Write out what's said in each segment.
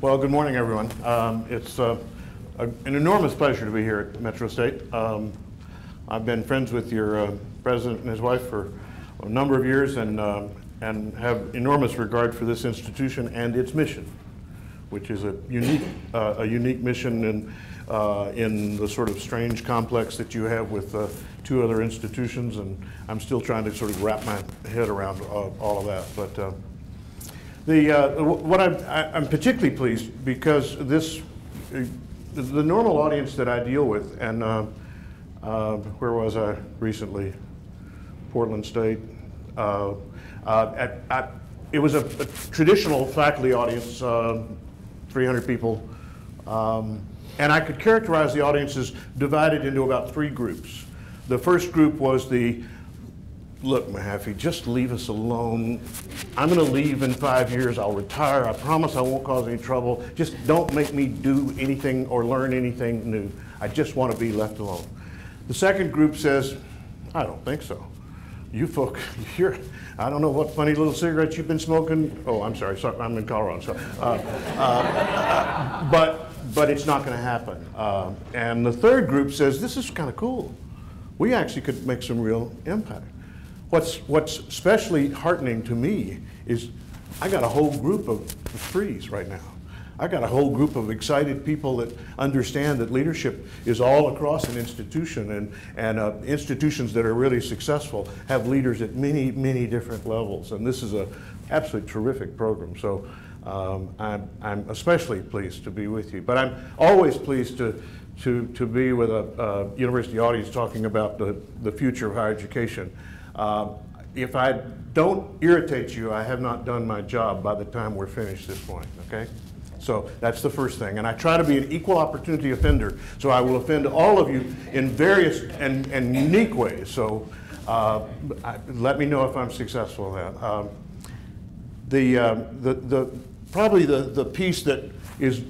Well, good morning, everyone. It's an enormous pleasure to be here at Metro State. I've been friends with your president and his wife for a number of years, and have enormous regard for this institution and its mission, which is a unique mission in the sort of strange complex that you have with two other institutions, and I'm still trying to sort of wrap my head around all of that. But what I'm particularly pleased because the normal audience that I deal with, and where was I recently? Portland State. It was a traditional faculty audience, 300 people, and I could characterize the audience as divided into about three groups. The first group was the, look, Mchaffy, just leave us alone. I'm going to leave in 5 years. I'll retire. I promise I won't cause any trouble. Just don't make me do anything or learn anything new. I just want to be left alone. The second group says, I don't think so. You folk, I don't know what funny little cigarettes you've been smoking. Oh, I'm sorry, I'm in Colorado. So, but it's not going to happen. And the third group says, this is kind of cool. We actually could make some real impact. What's especially heartening to me is I got a whole group of threes right now. I got a whole group of excited people that understand that leadership is all across an institution, and institutions that are really successful have leaders at many, many different levels. And this is an absolutely terrific program. So I'm especially pleased to be with you. But I'm always pleased to be with a university audience talking about the future of higher education. If I don't irritate you, I have not done my job by the time we're finished this point, okay? So that's the first thing. And I try to be an equal opportunity offender, so I will offend all of you in various and unique ways. So let me know if I'm successful in that. Probably the piece that is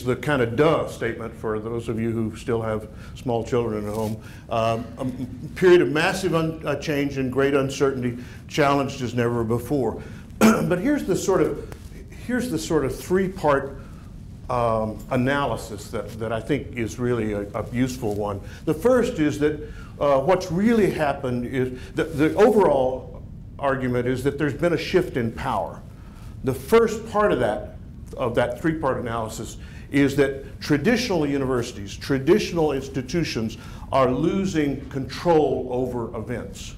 the kind of duh statement for those of you who still have small children at home. A period of massive change and great uncertainty, challenged as never before. But here's the sort of three-part analysis that I think is really a useful one. The first is that what's really happened is the overall argument is that there's been a shift in power. The first part of that three-part analysis is that traditional universities, traditional institutions are losing control over events.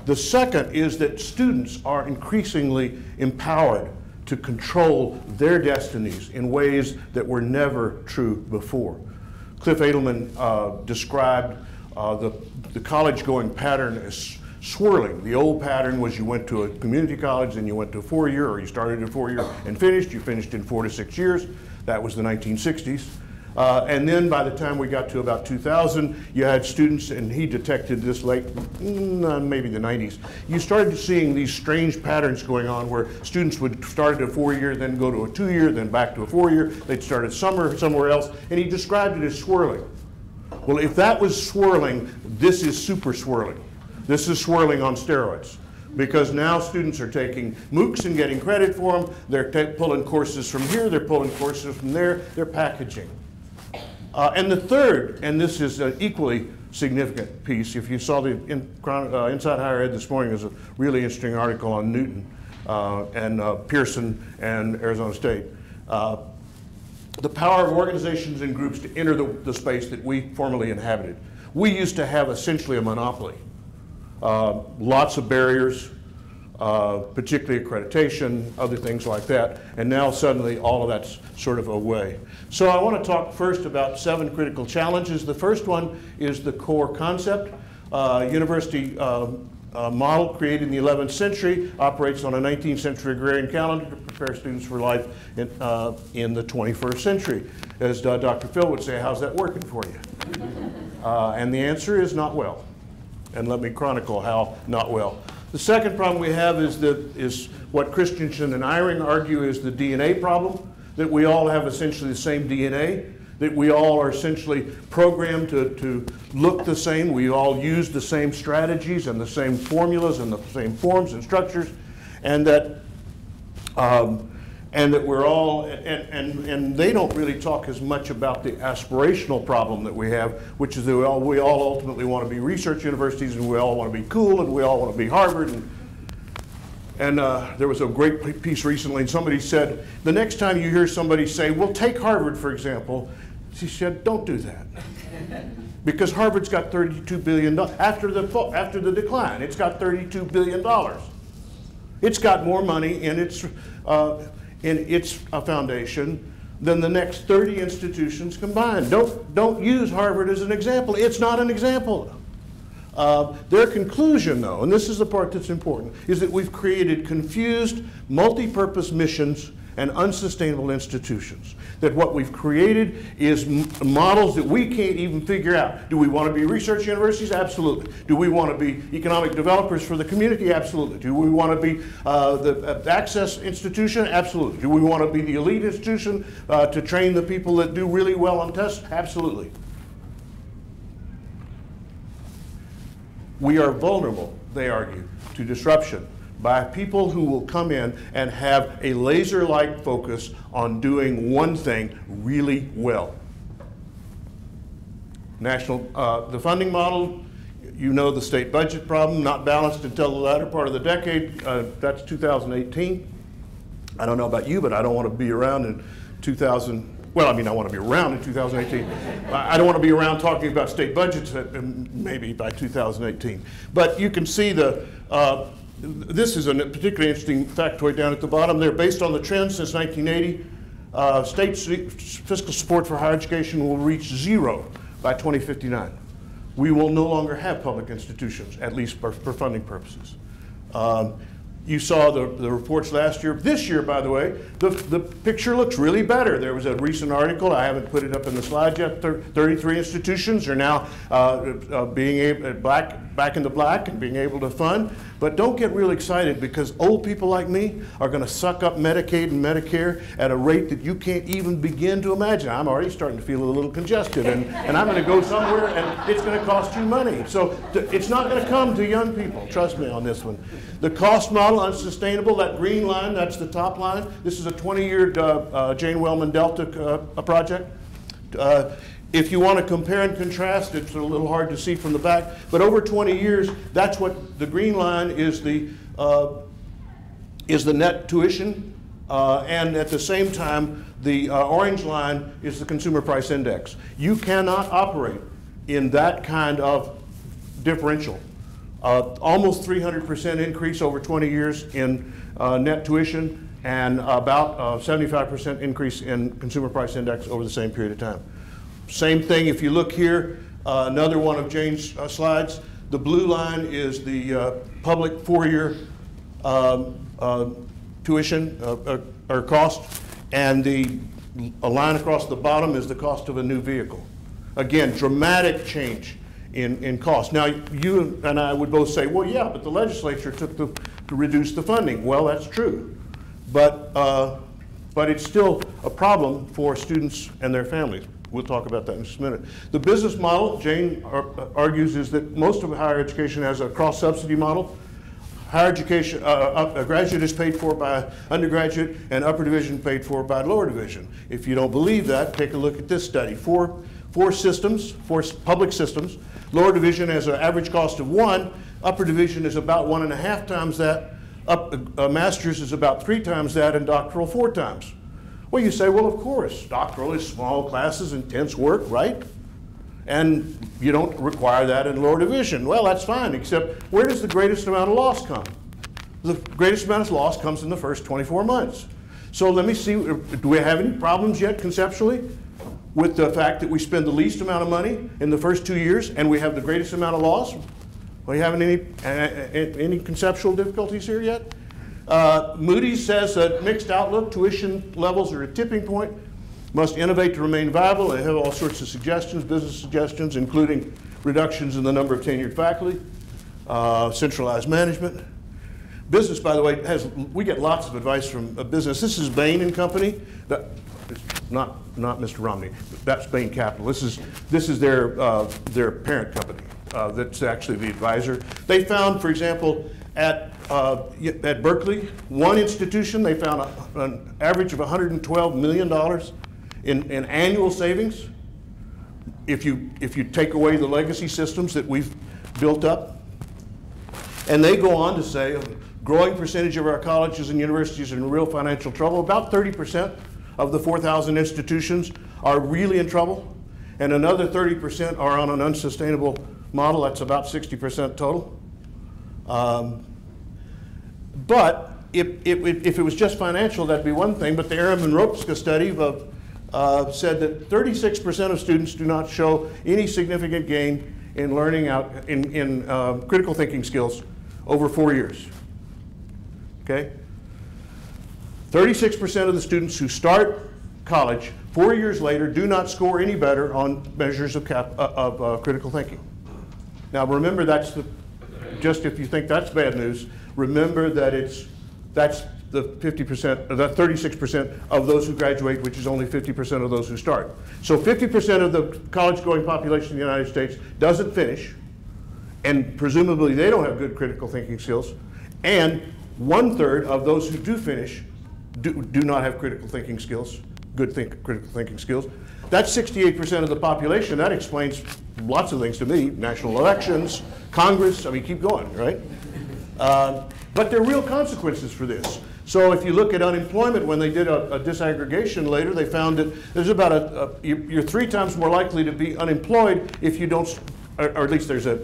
The second is that students are increasingly empowered to control their destinies in ways that were never true before. Cliff Edelman described the college-going pattern as swirling. The old pattern was you went to a community college, then you went to a four-year, or you started at a four-year and finished. You finished in 4 to 6 years. That was the 1960s. And then by the time we got to about 2000, you had students, and he detected this late, maybe the 90s. You started seeing these strange patterns going on where students would start at a four-year, then go to a two-year, then back to a four-year. They'd start at somewhere else, and he described it as swirling. Well, if that was swirling, this is super swirling. This is swirling on steroids, because now students are taking MOOCs and getting credit for them. They're pulling courses from here, they're pulling courses from there, they're packaging. And the third, and this is an equally significant piece, if you saw the Inside Higher Ed this morning, there's a really interesting article on Newton and Pearson and Arizona State. The power of organizations and groups to enter the space that we formerly inhabited. We used to have essentially a monopoly. Lots of barriers, particularly accreditation, other things like that, and now suddenly all of that's sort of away. So I want to talk first about 7 critical challenges. The first one is the core concept. University model created in the 11th century, operates on a 19th century agrarian calendar to prepare students for life in the 21st century. As Dr. Phil would say, how's that working for you? And the answer is not well. And let me chronicle how not well. The second problem we have is what Christensen and Eyring argue is the DNA problem, that we all have essentially the same DNA, that we all are essentially programmed to look the same, we all use the same strategies and the same formulas and the same forms and structures, and that and that we're all, and they don't really talk as much about the aspirational problem that we have, which is that we all ultimately want to be research universities, and we all want to be cool, and we all want to be Harvard. And there was a great piece recently, and somebody said, the next time you hear somebody say, well, take Harvard, for example, she said, don't do that. Because Harvard's got $32 billion. After the decline, it's got $32 billion. It's got more money in its foundation than the next 30 institutions combined. Don't use Harvard as an example. It's not an example. Their conclusion, though, and this is the part that's important, is that we've created confused, multi-purpose missions and unsustainable institutions. That what we've created is models that we can't even figure out. Do we want to be research universities? Absolutely. Do we want to be economic developers for the community? Absolutely. Do we want to be the access institution? Absolutely. Do we want to be the elite institution to train the people that do really well on tests? Absolutely. We are vulnerable, they argue, to disruption by people who will come in and have a laser-like focus on doing one thing really well. The funding model, you know the state budget problem, not balanced until the latter part of the decade. That's 2018. I don't know about you, but I don't want to be around in 2000. Well, I mean, I want to be around in 2018. I don't want to be around talking about state budgets maybe by 2018. But you can see this is a particularly interesting factoid down at the bottom there. Based on the trends since 1980, state fiscal support for higher education will reach 0 by 2059. We will no longer have public institutions, at least for funding purposes. You saw the reports last year. This year, by the way, the picture looks really better. There was a recent article, I haven't put it up in the slides yet, 33 institutions are now back in the black and being able to fund. But don't get real excited, because old people like me are going to suck up Medicaid and Medicare at a rate that you can't even begin to imagine. I'm already starting to feel a little congested, and I'm going to go somewhere and it's going to cost you money. So it's not going to come to young people, trust me on this one. The cost model, unsustainable, that green line, that's the top line. This is a 20-year Jane Wellman Delta project. If you want to compare and contrast, it's a little hard to see from the back, but over 20 years, that's what the green line is the net tuition, and at the same time, the orange line is the consumer price index. You cannot operate in that kind of differential. Almost 300% increase over 20 years in net tuition, and about 75% increase in consumer price index over the same period of time. Same thing if you look here, another one of Jane's slides. The blue line is the public four-year tuition or cost, and a line across the bottom is the cost of a new vehicle. Again, dramatic change in cost. Now, you and I would both say, well, yeah, but the legislature took to reduce the funding. Well, that's true, but it's still a problem for students and their families. We'll talk about that in just a minute. The business model, Jane argues, is that most of higher education has a cross-subsidy model. Higher education, a graduate is paid for by undergraduate, and upper division paid for by lower division. If you don't believe that, take a look at this study. Four public systems. Lower division has an average cost of 1. Upper division is about 1.5 times that. Master's is about 3 times that, and doctoral 4 times. Well, you say, well, of course, doctoral is small classes, intense work, right? And you don't require that in lower division. Well, that's fine, except where does the greatest amount of loss come? The greatest amount of loss comes in the first 24 months. So let me see, do we have any problems yet conceptually with the fact that we spend the least amount of money in the first 2 years and we have the greatest amount of loss? Are you having any conceptual difficulties here yet? Moody's says that mixed outlook, tuition levels are a tipping point, must innovate to remain viable. They have all sorts of suggestions, business suggestions, including reductions in the number of tenured faculty, centralized management. Business, by the way, we get lots of advice from business. This is Bain and Company. Not Mr. Romney. That's Bain Capital. This is their parent company. That's actually the advisor. They found, for example, at at Berkeley, one institution, they found an average of $112 million in annual savings if you take away the legacy systems that we've built up. And they go on to say a growing percentage of our colleges and universities are in real financial trouble. About 30% of the 4,000 institutions are really in trouble, and another 30% are on an unsustainable model. That's about 60% total. But if it was just financial, that'd be one thing. But the Aram and Ropska study said that 36% of students do not show any significant gain in learning in critical thinking skills over 4 years. Okay? 36% of the students who start college 4 years later do not score any better on measures of critical thinking. Now remember, just if you think that's bad news, remember that that's the 50%, the 36% of those who graduate, which is only 50% of those who start. So 50% of the college-going population in the United States doesn't finish, and presumably they don't have good critical thinking skills, and 1/3 of those who do finish do not have critical thinking skills, critical thinking skills. That's 68% of the population. That explains lots of things to me: national elections, Congress. I mean, keep going, right? But there are real consequences for this. So if you look at unemployment, when they did a disaggregation later, they found that there's about you're 3 times more likely to be unemployed if you don't, or at least there's a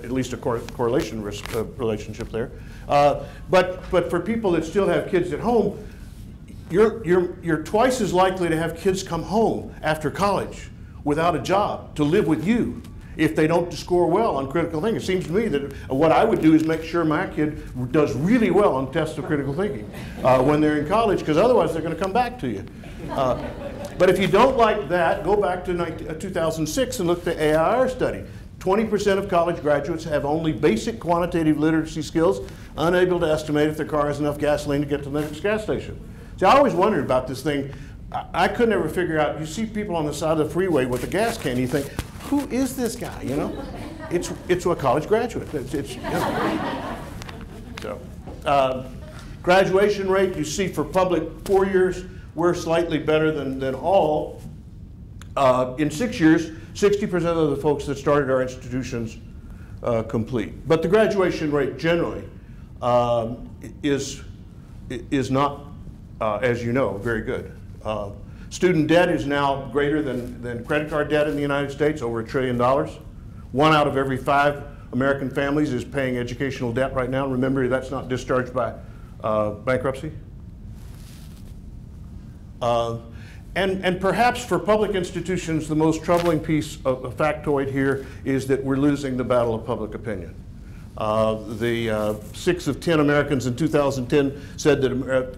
correlation relationship there. But for people that still have kids at home, you're twice as likely to have kids come home after college without a job to live with you if they don't score well on critical thinking. It seems to me that what I would do is make sure my kid does really well on tests of critical thinking when they're in college, because otherwise they're going to come back to you. But if you don't like that, go back to 2006 and look at the AIR study. 20% of college graduates have only basic quantitative literacy skills, unable to estimate if their car has enough gasoline to get to the next gas station. See, I always wondered about this thing. I could never figure out, you see people on the side of the freeway with a gas can, you think, who is this guy, you know? It's a college graduate. You know. So, graduation rate, you see for public 4 years, we're slightly better than all. In 6 years, 60% of the folks that started our institutions complete. But the graduation rate generally is not, as you know, very good. Student debt is now greater than credit card debt in the United States, over $1 trillion. 1 out of every 5 American families is paying educational debt right now. Remember, that's not discharged by bankruptcy. And perhaps for public institutions, the most troubling piece of a factoid here is that we're losing the battle of public opinion. 6 of 10 Americans in 2010 said that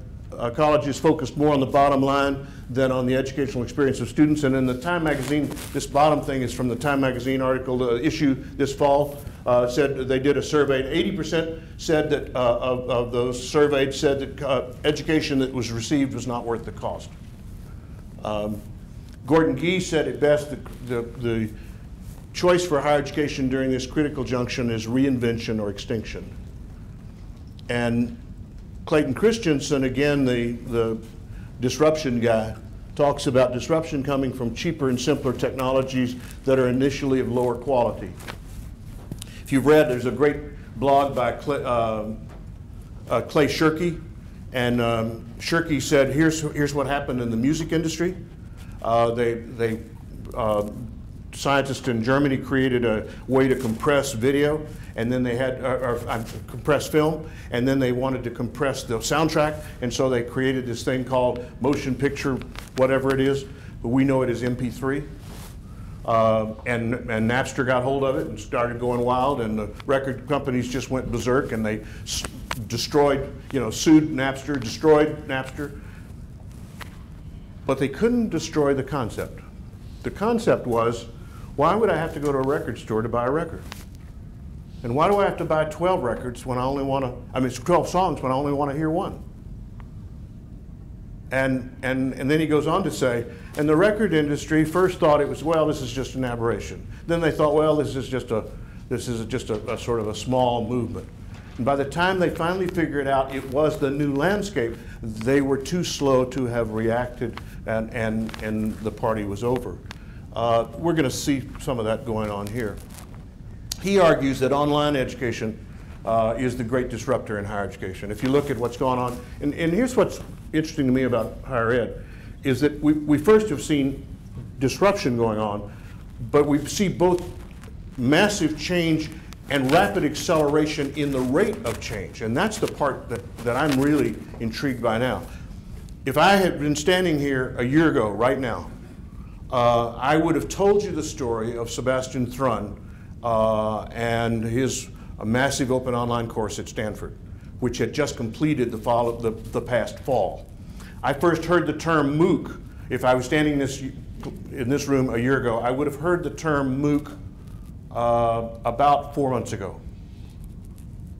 colleges focused more on the bottom line than on the educational experience of students. And in the Time magazine, this bottom thing is from the Time magazine article, the issue this fall, said they did a survey, and 80% said that of those surveyed said that education that was received was not worth the cost. Gordon Gee said it best that the choice for higher education during this critical junction is reinvention or extinction. And Clayton Christensen, again, the disruption guy, talks about disruption coming from cheaper and simpler technologies that are initially of lower quality. If you've read, there's a great blog by Clay Shirky, and Shirky said, here's what happened in the music industry. Scientists in Germany created a way to compress video, and then they had compress film, and then they wanted to compress the soundtrack, and so they created this thing called motion picture, whatever it is, but we know it as MP3. And Napster got hold of it and started going wild, and the record companies just went berserk, and they destroyed, sued Napster, destroyed Napster. But they couldn't destroy the concept. The concept was, why would I have to go to a record store to buy a record? And why do I have to buy 12 records when I only want to, 12 songs when I only want to hear one? And then he goes on to say, and the record industry first thought it was, well, this is just an aberration. Then they thought, well, this is just a sort of a small movement. And by the time they finally figured out it was the new landscape, they were too slow to have reacted, and the party was over. We're going to see some of that going on here. He argues that online education is the great disruptor in higher education. If you look at what's going on, and here's what's interesting to me about higher ed, is that we first have seen disruption going on, but we see both massive change and rapid acceleration in the rate of change. And that's the part that I'm really intrigued by now. If I had been standing here a year ago, right now, I would have told you the story of Sebastian Thrun and his massive open online course at Stanford, which had just completed the past fall. I first heard the term MOOC. If I was standing in this room a year ago, I would have heard the term MOOC about 4 months ago.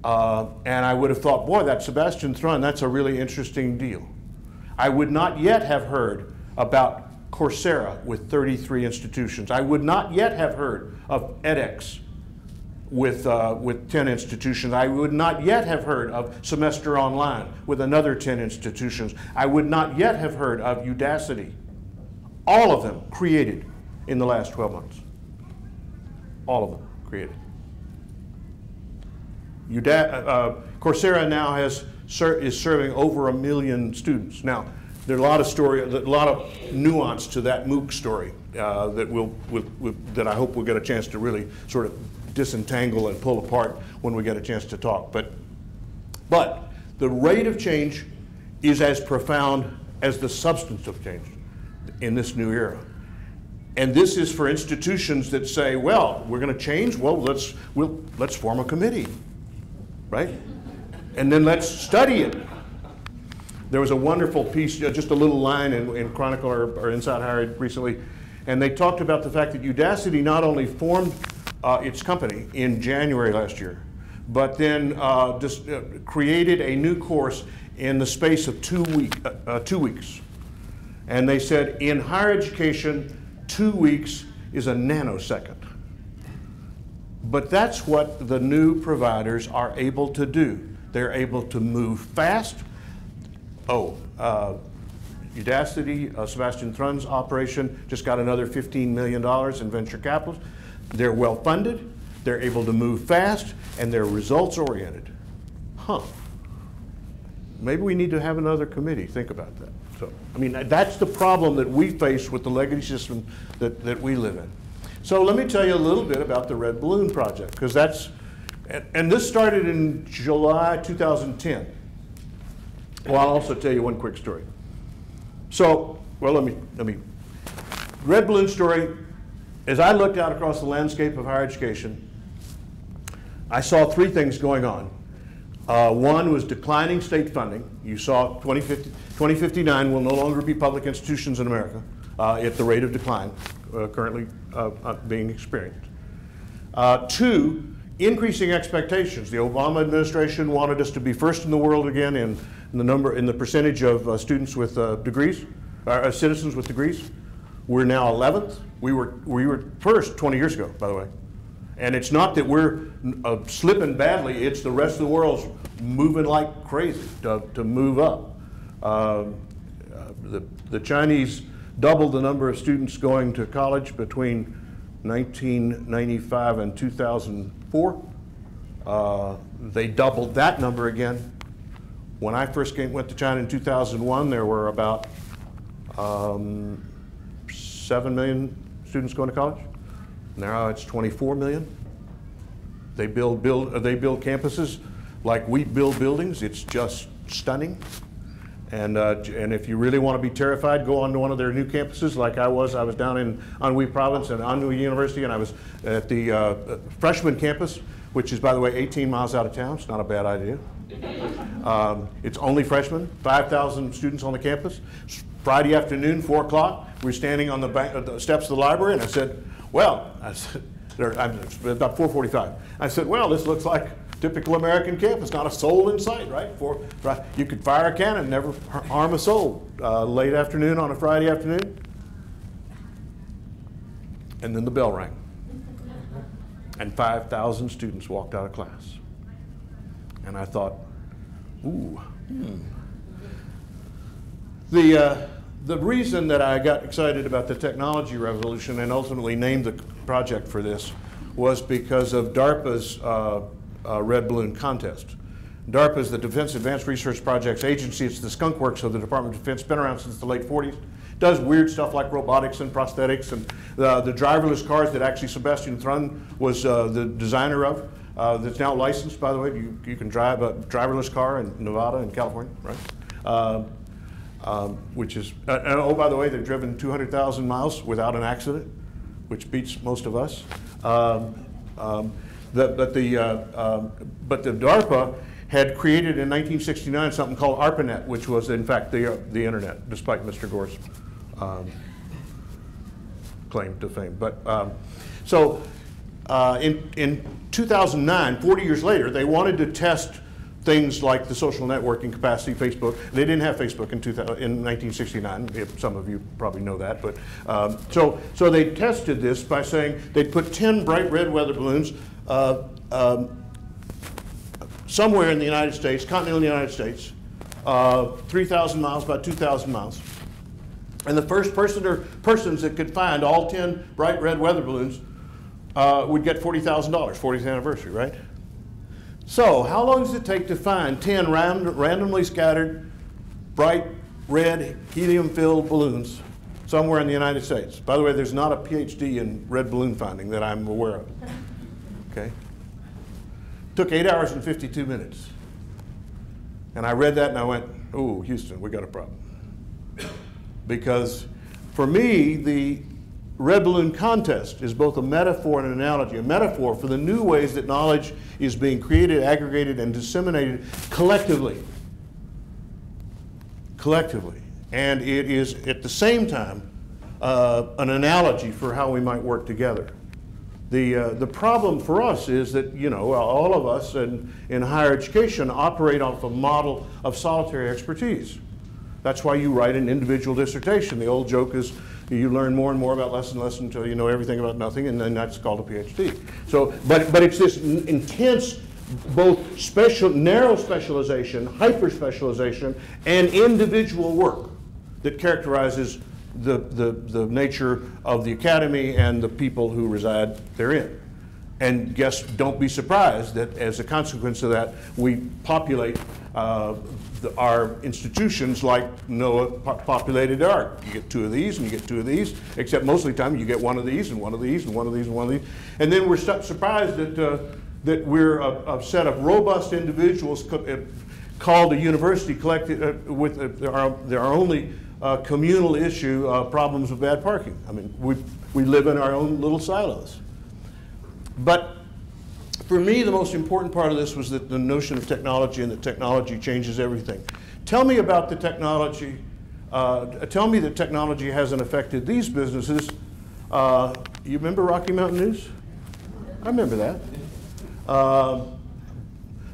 And I would have thought, boy, that Sebastian Thrun, that's a really interesting deal. I would not yet have heard about Coursera with 33 institutions. I would not yet have heard of edX with 10 institutions. I would not yet have heard of Semester Online with another 10 institutions. I would not yet have heard of Udacity. All of them created in the last 12 months. All of them created. Coursera now is serving over 1 million students. Now, there's a lot of nuance to that MOOC story that I hope we'll get a chance to really sort of disentangle and pull apart when we get a chance to talk. But the rate of change is as profound as the substance of change in this new era. And this is for institutions that say, well, we're going to change. Well, let's form a committee, right? And then let's study it. There was a wonderful piece, just a little line in Chronicle or Inside Higher Ed recently, and they talked about the fact that Udacity not only formed its company in January last year, but then just created a new course in the space of 2 weeks. And they said, in higher education, 2 weeks is a nanosecond. But that's what the new providers are able to do. They're able to move fast. Udacity, Sebastian Thrun's operation, just got another $15 million in venture capital. They're well funded, they're able to move fast, and they're results oriented. Maybe we need to have another committee think about that. So, I mean, that's the problem that we face with the legacy system that we live in. So let me tell you a little bit about the Red Balloon Project, because and this started in July 2010. Well, I'll also tell you one quick story. So, well, let me, Red Balloon story, as I looked out across the landscape of higher education, I saw 3 things going on. One was declining state funding. You saw 2059 will no longer be public institutions in America at the rate of decline currently being experienced. 2, increasing expectations. The Obama administration wanted us to be first in the world again in the percentage of students with degrees, citizens with degrees. We're now 11th. We were first 20 years ago, by the way. And it's not that we're slipping badly, it's the rest of the world's moving like crazy to move up. The Chinese doubled the number of students going to college between 1995 and 2004. They doubled that number again. When I first went to China in 2001, there were about 7 million students going to college. Now it's 24 million. They build campuses like we build buildings. It's just stunning. And if you really want to be terrified, go on to one of their new campuses like I was. I was down in Anhui Province and Anhui University, and I was at the freshman campus, which is, by the way, 18 miles out of town. It's not a bad idea. It's only freshmen, 5,000 students on the campus. Friday afternoon, 4 o'clock, we're standing on the steps of the library, and I said, well, about 4:45. I said, well, this looks like typical American campus, not a soul in sight, right? You could fire a cannon, never harm a soul. Late afternoon on a Friday afternoon, and then the bell rang, and 5,000 students walked out of class. And I thought, ooh. The reason that I got excited about the technology revolution and ultimately named the project for this was because of DARPA's Red Balloon contest. DARPA is the Defense Advanced Research Projects Agency. It's the skunk works of the Department of Defense, been around since the late 40s. Does weird stuff like robotics and prosthetics and the driverless cars that actually Sebastian Thrun was the designer of. That's now licensed, by the way. You can drive a driverless car in Nevada and California, right? Which is, oh, by the way, they've driven 200,000 miles without an accident, which beats most of us. But the DARPA had created in 1969 something called ARPANET, which was in fact the internet, despite Mr. Gore's claim to fame. But in 2009, 40 years later, they wanted to test things like the social networking capacity, Facebook. They didn't have Facebook in 1969. Some of you probably know that. But so they tested this by saying they'd put 10 bright red weather balloons somewhere in the United States, continental United States, 3,000 miles, about 2,000 miles. And the first person or persons that could find all 10 bright red weather balloons would get $40,000, 40th anniversary, right? So how long does it take to find 10 randomly scattered bright red helium-filled balloons somewhere in the United States? By the way, there's not a PhD in red balloon finding that I'm aware of. Okay? Took 8 hours and 52 minutes. And I read that and I went, oh, Houston, we got a problem. Because for me, the Red Balloon Contest is both a metaphor and an analogy. A metaphor for the new ways that knowledge is being created, aggregated, and disseminated collectively. Collectively. And it is, at the same time, an analogy for how we might work together. The problem for us is that, you know, all of us in higher education operate off a model of solitary expertise. That's why you write an individual dissertation. The old joke is you learn more and more about less and less until you know everything about nothing, and then that's called a PhD. So, but it's this intense, both narrow specialization, hyper specialization, and individual work that characterizes the nature of the academy and the people who reside therein. And guess, don't be surprised that as a consequence of that, we populate our institutions like Noah populated Ark. You get 2 of these and you get 2 of these, except most of the time you get 1 of these and 1 of these and 1 of these and 1 of these. And then we're surprised that we're a set of robust individuals called a university collected with their only communal issue problems of bad parking. I mean, we live in our own little silos. But for me, the most important part of this was that the notion of technology, and that technology changes everything. Tell me about the technology. Tell me that technology hasn't affected these businesses. You remember Rocky Mountain News? I remember that.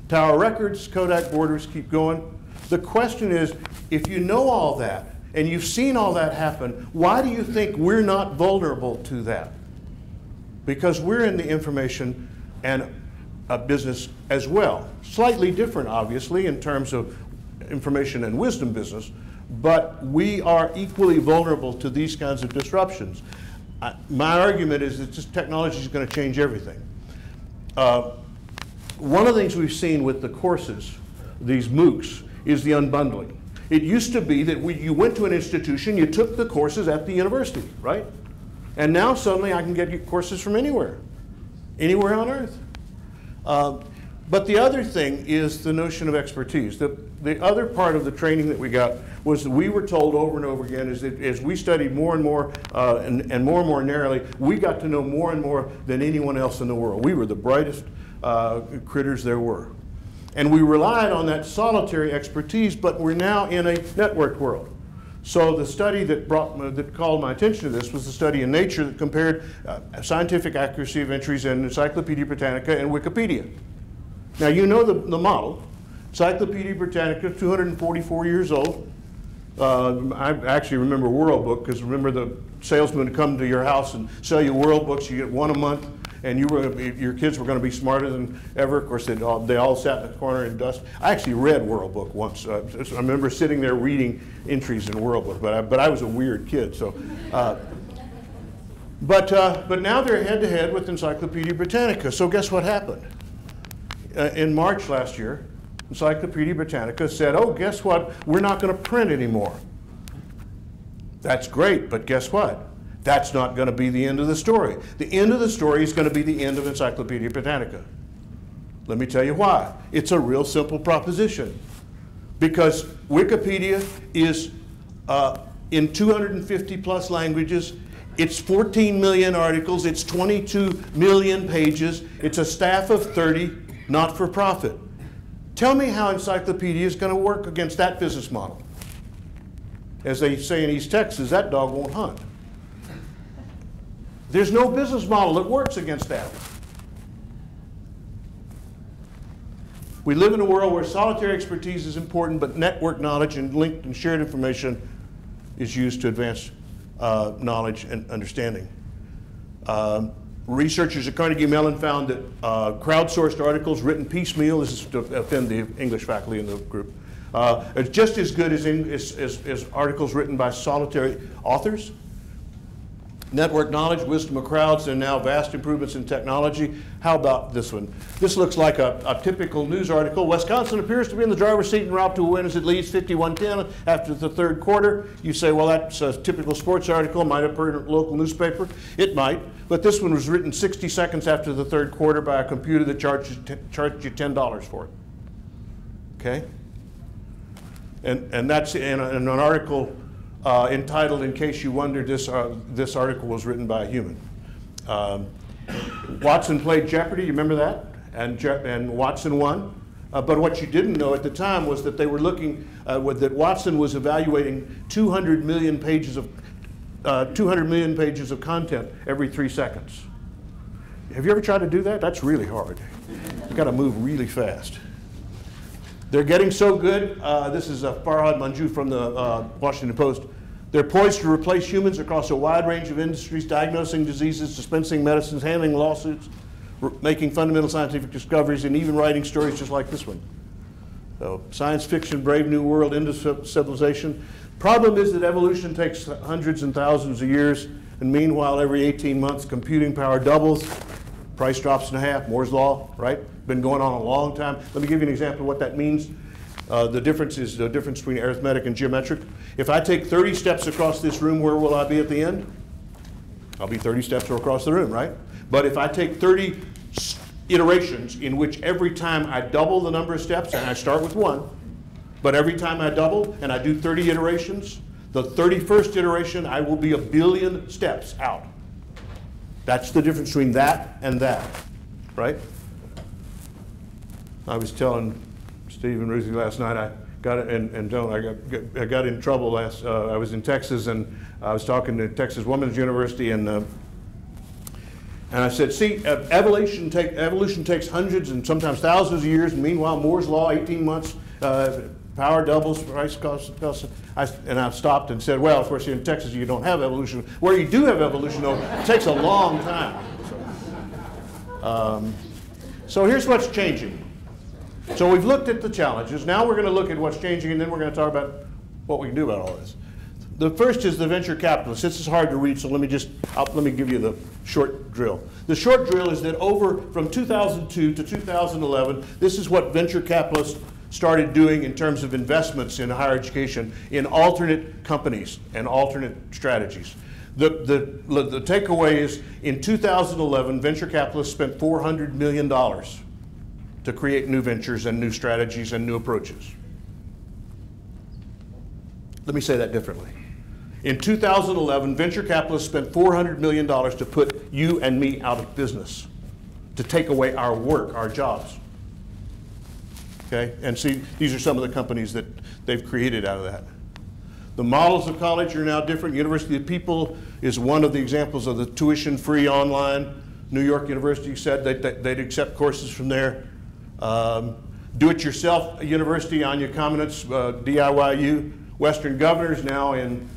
Tower Records, Kodak Borders, keep going. The question is, if you know all that, and you've seen all that happen, why do you think we're not vulnerable to that? Because we're in the information and business as well. Slightly different, obviously, in terms of information and wisdom business, but we are equally vulnerable to these kinds of disruptions. My argument is that this technology is going to change everything. One of the things we've seen with the courses, these MOOCs, is the unbundling. It used to be that you went to an institution, you took the courses at the university, right? And now suddenly I can get courses from anywhere on earth. But the other thing is the notion of expertise. The other part of the training that we got was that we were told over and over again is that as we studied more and more and more narrowly, we got to know more and more than anyone else in the world. We were the brightest critters there were. And we relied on that solitary expertise, but we're now in a networked world. So the study that called my attention to this was the study in Nature that compared scientific accuracy of entries in Encyclopedia Britannica and Wikipedia. Now you know the model. Encyclopedia Britannica, 244 years old. I actually remember World Book, because remember the salesman would come to your house and sell you World Books. You get 1 a month. and your kids were going to be smarter than ever. Of course, they all sat in the corner in dust. I actually read World Book once. I remember sitting there reading entries in World Book, but I was a weird kid. So, but now they're head-to-head with Encyclopedia Britannica. So guess what happened? In March last year, Encyclopedia Britannica said, oh, guess what? We're not going to print anymore. That's great, but guess what? That's not going to be the end of the story. The end of the story is going to be the end of Encyclopedia Britannica. Let me tell you why. It's a real simple proposition. Because Wikipedia is in 250 plus languages. It's 14 million articles. It's 22 million pages. It's a staff of 30, not for profit. Tell me how Encyclopedia is going to work against that business model. As they say in East Texas, that dog won't hunt. There's no business model that works against that. We live in a world where solitary expertise is important, but network knowledge and linked and shared information is used to advance knowledge and understanding. Researchers at Carnegie Mellon found that crowdsourced articles written piecemeal, this is to offend the English faculty in the group, are just as good as articles written by solitary authors. Network knowledge, wisdom of crowds, and now vast improvements in technology. How about this one? This looks like a typical news article. Wisconsin appears to be in the driver's seat en route to a win as it leads 51-10 after the third quarter. You say, well, that's a typical sports article. Might have heard a local newspaper. It might. But this one was written 60 seconds after the third quarter by a computer that charged you $10 for it. Okay? And that's in an article entitled, in case you wondered, this article was written by a human. Watson played Jeopardy, you remember that? And Watson won. But what you didn't know at the time was that they were looking, that Watson was evaluating 200 million pages of content every 3 seconds. Have you ever tried to do that? That's really hard. You've got to move really fast. They're getting so good. This is Farhad Manjoo from the Washington Post. They're poised to replace humans across a wide range of industries, diagnosing diseases, dispensing medicines, handling lawsuits, making fundamental scientific discoveries, and even writing stories just like this one. So, science fiction, brave new world, into civilization. Problem is that evolution takes hundreds and thousands of years, and meanwhile, every 18 months, computing power doubles, price drops in half, Moore's Law, right? Been going on a long time. Let me give you an example of what that means. The difference is the difference between arithmetic and geometric. If I take 30 steps across this room, where will I be at the end? I'll be 30 steps across the room, right? But if I take 30 iterations in which every time I double the number of steps, and I start with 1, but every time I double and I do 30 iterations, the 31st iteration, I will be 1 billion steps out. That's the difference between that and that, right? I was telling Steve and Ruthie last night, I got in trouble last. I was in Texas, and I was talking to Texas Women's University, and I said, see, evolution takes hundreds and sometimes thousands of years, and meanwhile, Moore's Law, 18 months, power doubles, price costs. And I stopped and said, well, of course, in Texas, you don't have evolution. Where you do have evolution, though, it takes a long time. So here's what's changing. So we've looked at the challenges. Now we're going to look at what's changing, and then we're going to talk about what we can do about all this. The first is the venture capitalists. This is hard to read, so let me give you the short drill. The short drill is that from 2002 to 2011, this is what venture capitalists started doing in terms of investments in higher education in alternate companies and alternate strategies. The takeaway is, in 2011, venture capitalists spent $400 million to create new ventures and new strategies and new approaches. Let me say that differently. In 2011, venture capitalists spent $400 million to put you and me out of business, to take away our work, our jobs. Okay? And see, these are some of the companies that they've created out of that. The models of college are now different. University of People is one of the examples of the tuition-free online. New York University said they'd accept courses from there. Do-it-yourself university, Anya Kamenetz, DIYU. Western Governors now in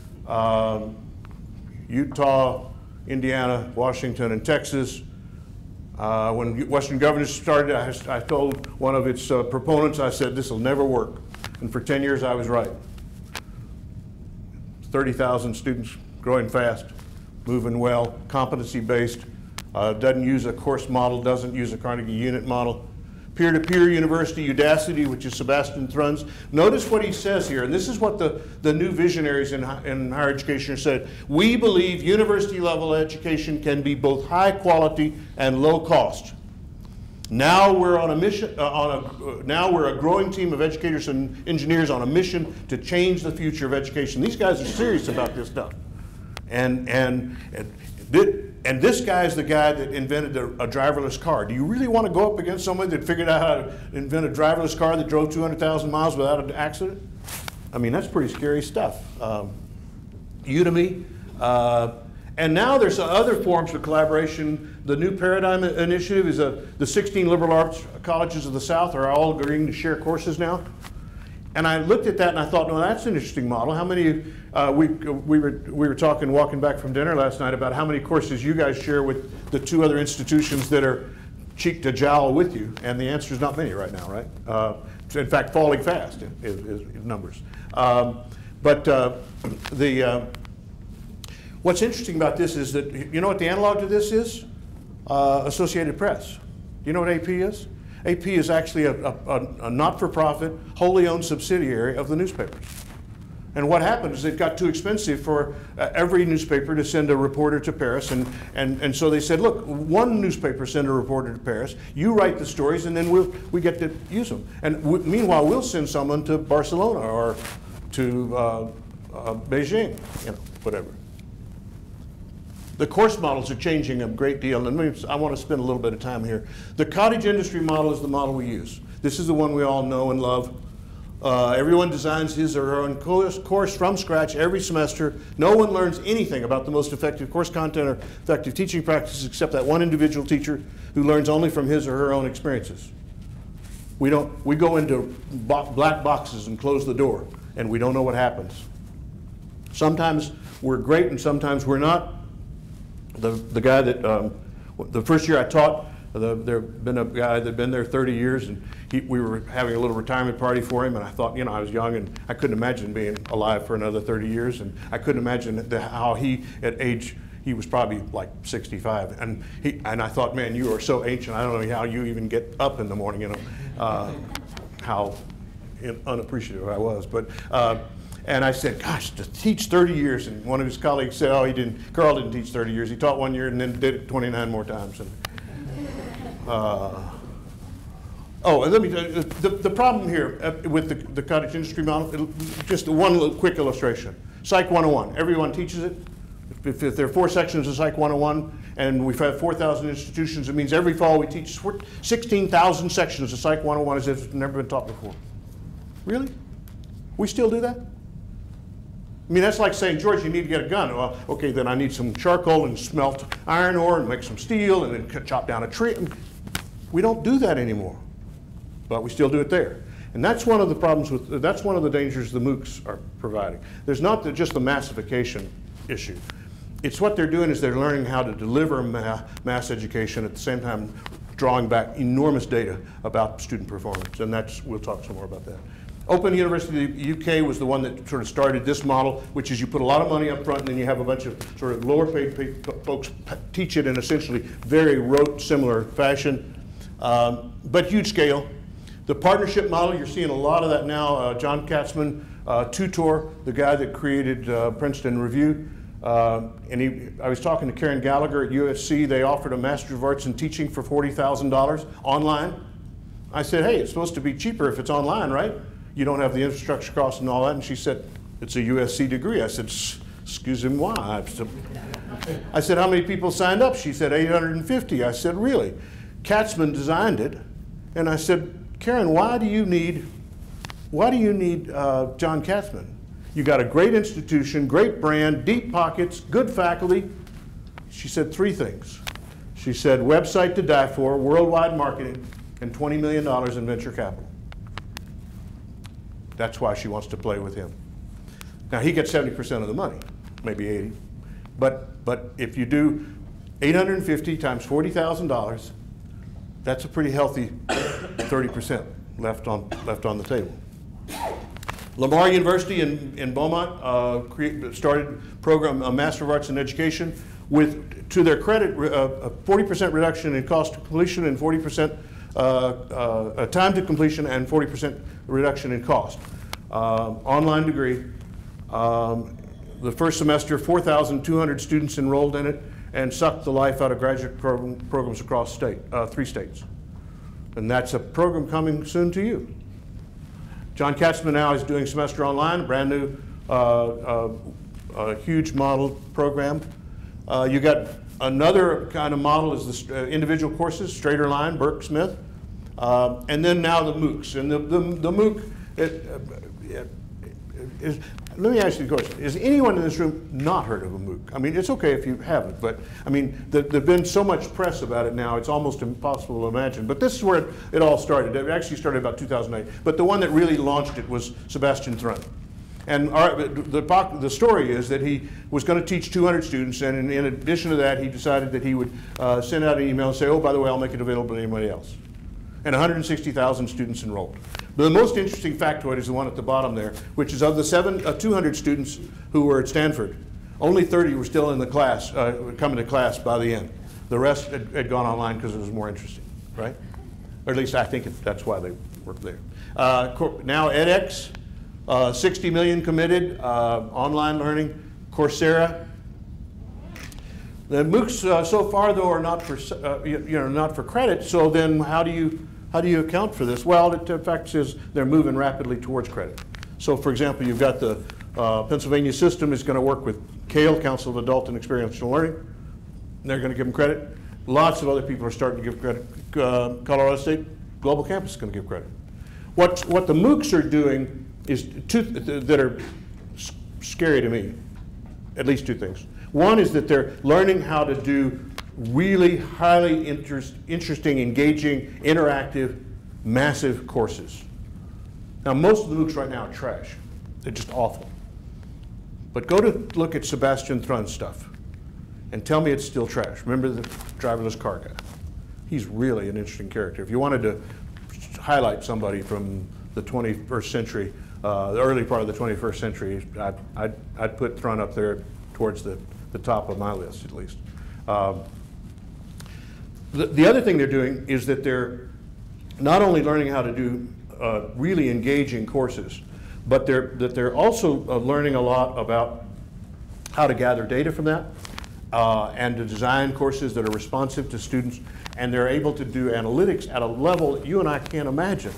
Utah, Indiana, Washington, and Texas. When Western Governors started, I told one of its proponents, I said, this will never work. And for 10 years, I was right. 30,000 students, growing fast, moving well, competency-based, doesn't use a course model, doesn't use a Carnegie unit model. Peer-to-peer university, Udacity, which is Sebastian Thrun's. Notice what he says here, and this is what the new visionaries in higher education said. We believe university-level education can be both high quality and low cost. Now we're on a mission. Now we're a growing team of educators and engineers on a mission to change the future of education. These guys are serious about this stuff, and this guy is the guy that invented a driverless car. Do you really want to go up against somebody that figured out how to invent a driverless car that drove 200,000 miles without an accident? I mean, that's pretty scary stuff. Udemy. And now there's other forms of collaboration. The New Paradigm Initiative is the 16 liberal arts colleges of the South are all agreeing to share courses now. And I looked at that and I thought, no, that's an interesting model. How many, we were talking, walking back from dinner last night about how many courses you guys share with the two other institutions that are cheek to jowl with you. And the answer is not many right now, right? In fact, falling fast is numbers. What's interesting about this is that, you know what the analog to this is? Associated Press. Do you know what AP is? AP is actually a not-for-profit, wholly owned subsidiary of the newspapers. And what happened is it got too expensive for every newspaper to send a reporter to Paris, and so they said, look, one newspaper send a reporter to Paris, you write the stories, and then we get to use them. And meanwhile, we'll send someone to Barcelona or to Beijing, you know, whatever. The course models are changing a great deal, and I want to spend a little bit of time here. The cottage industry model is the model we use. This is the one we all know and love. Everyone designs his or her own course from scratch every semester. No one learns anything about the most effective course content or effective teaching practices except that one individual teacher who learns only from his or her own experiences. We go into black boxes and close the door, and we don't know what happens. Sometimes we're great and sometimes we're not. The guy that, the first year I taught, there had been a guy that had been there 30 years, and we were having a little retirement party for him, and I thought, you know, I was young, and I couldn't imagine being alive for another 30 years, and I couldn't imagine how he, at age, he was probably like 65, and I thought, man, you are so ancient, I don't know how you even get up in the morning, you know, how unappreciative I was, but. And I said, gosh, to teach 30 years, and one of his colleagues said, oh, Carl didn't teach 30 years. He taught 1 year and then did it 29 more times. And, let me tell you, the problem here with the cottage industry model, just one little quick illustration. Psych 101, everyone teaches it. If there are 4 sections of Psych 101, and we've had 4,000 institutions, it means every fall we teach 16,000 sections of Psych 101 as if it's never been taught before. Really? We still do that? I mean, that's like saying, George, you need to get a gun. Well, okay, then I need some charcoal and smelt iron ore and make some steel and then chop down a tree. We don't do that anymore, but we still do it there. And that's one of the problems with, that's one of the dangers the MOOCs are providing. There's not just the massification issue. It's what they're doing is they're learning how to deliver mass education at the same time drawing back enormous data about student performance. And we'll talk some more about that. Open University of the UK was the one that sort of started this model, which is you put a lot of money up front and then you have a bunch of sort of lower paid folks teach it in essentially very rote, similar fashion, but huge scale. The partnership model, you're seeing a lot of that now. John Katzman, Tutor, the guy that created Princeton Review, I was talking to Karen Gallagher at USC. They offered a Master of Arts in Teaching for $40,000 online. I said, hey, it's supposed to be cheaper if it's online, right? You don't have the infrastructure costs and all that. And she said, it's a USC degree. I said, excusez-moi. I said, how many people signed up? She said, 850. I said, really? Katzman designed it. And I said, Karen, why do you need John Katzman? You got a great institution, great brand, deep pockets, good faculty. She said 3 things. She said, website to die for, worldwide marketing, and $20 million in venture capital. That's why she wants to play with him. Now he gets 70% of the money, maybe 80. But if you do 850 times $40,000 That's a pretty healthy 30% left on the table. Lamar University in Beaumont started a program, a Master of Arts in Education, with, to their credit, a 40% reduction in cost to completion and 40% time to completion and 40% reduction in cost. Online degree. The first semester, 4,200 students enrolled in it and sucked the life out of graduate programs across 3 states. And that's a program coming soon to you. John Katzman now is doing semester online, a brand new, huge model program. You got another kind of model is the individual courses, straighter line, Burke, Smith, and then now the MOOCs. And the MOOC, let me ask you a question. Has anyone in this room not heard of a MOOC? I mean, it's okay if you haven't, but I mean, there's been so much press about it now, it's almost impossible to imagine. But this is where it all started. It actually started about 2008. But the one that really launched it was Sebastian Thrun. And the story is that he was going to teach 200 students, and in addition to that, he decided that he would send out an email and say, oh, by the way, I'll make it available to anybody else. And 160,000 students enrolled. But the most interesting factoid is the one at the bottom there, which is of the 200 students who were at Stanford, only 30 were still in the class, coming to class by the end. The rest had gone online because it was more interesting, right? Or at least I think that's why they were there. Now edX, 60 million committed, online learning, Coursera. The MOOCs so far though are not for not for credit. So then how do you account for this? Well, the fact is they're moving rapidly towards credit. So for example, you've got the Pennsylvania system is going to work with CALE, Council of Adult and Experiential Learning. They're going to give them credit. Lots of other people are starting to give credit. Colorado State Global Campus is going to give credit. What the MOOCs are doing is that are scary to me, at least 2 things. One is that they're learning how to do really highly interesting, engaging, interactive, massive courses. Now, most of the MOOCs right now are trash. They're just awful. But go to look at Sebastian Thrun's stuff and tell me it's still trash. Remember the driverless car guy? He's really an interesting character. If you wanted to highlight somebody from the 21st century, the early part of the 21st century, I'd put Thrun up there towards the top of my list, at least. The other thing they're doing is that they're not only learning how to do really engaging courses, but they're also learning a lot about how to gather data from that and to design courses that are responsive to students, and they're able to do analytics at a level that you and I can't imagine.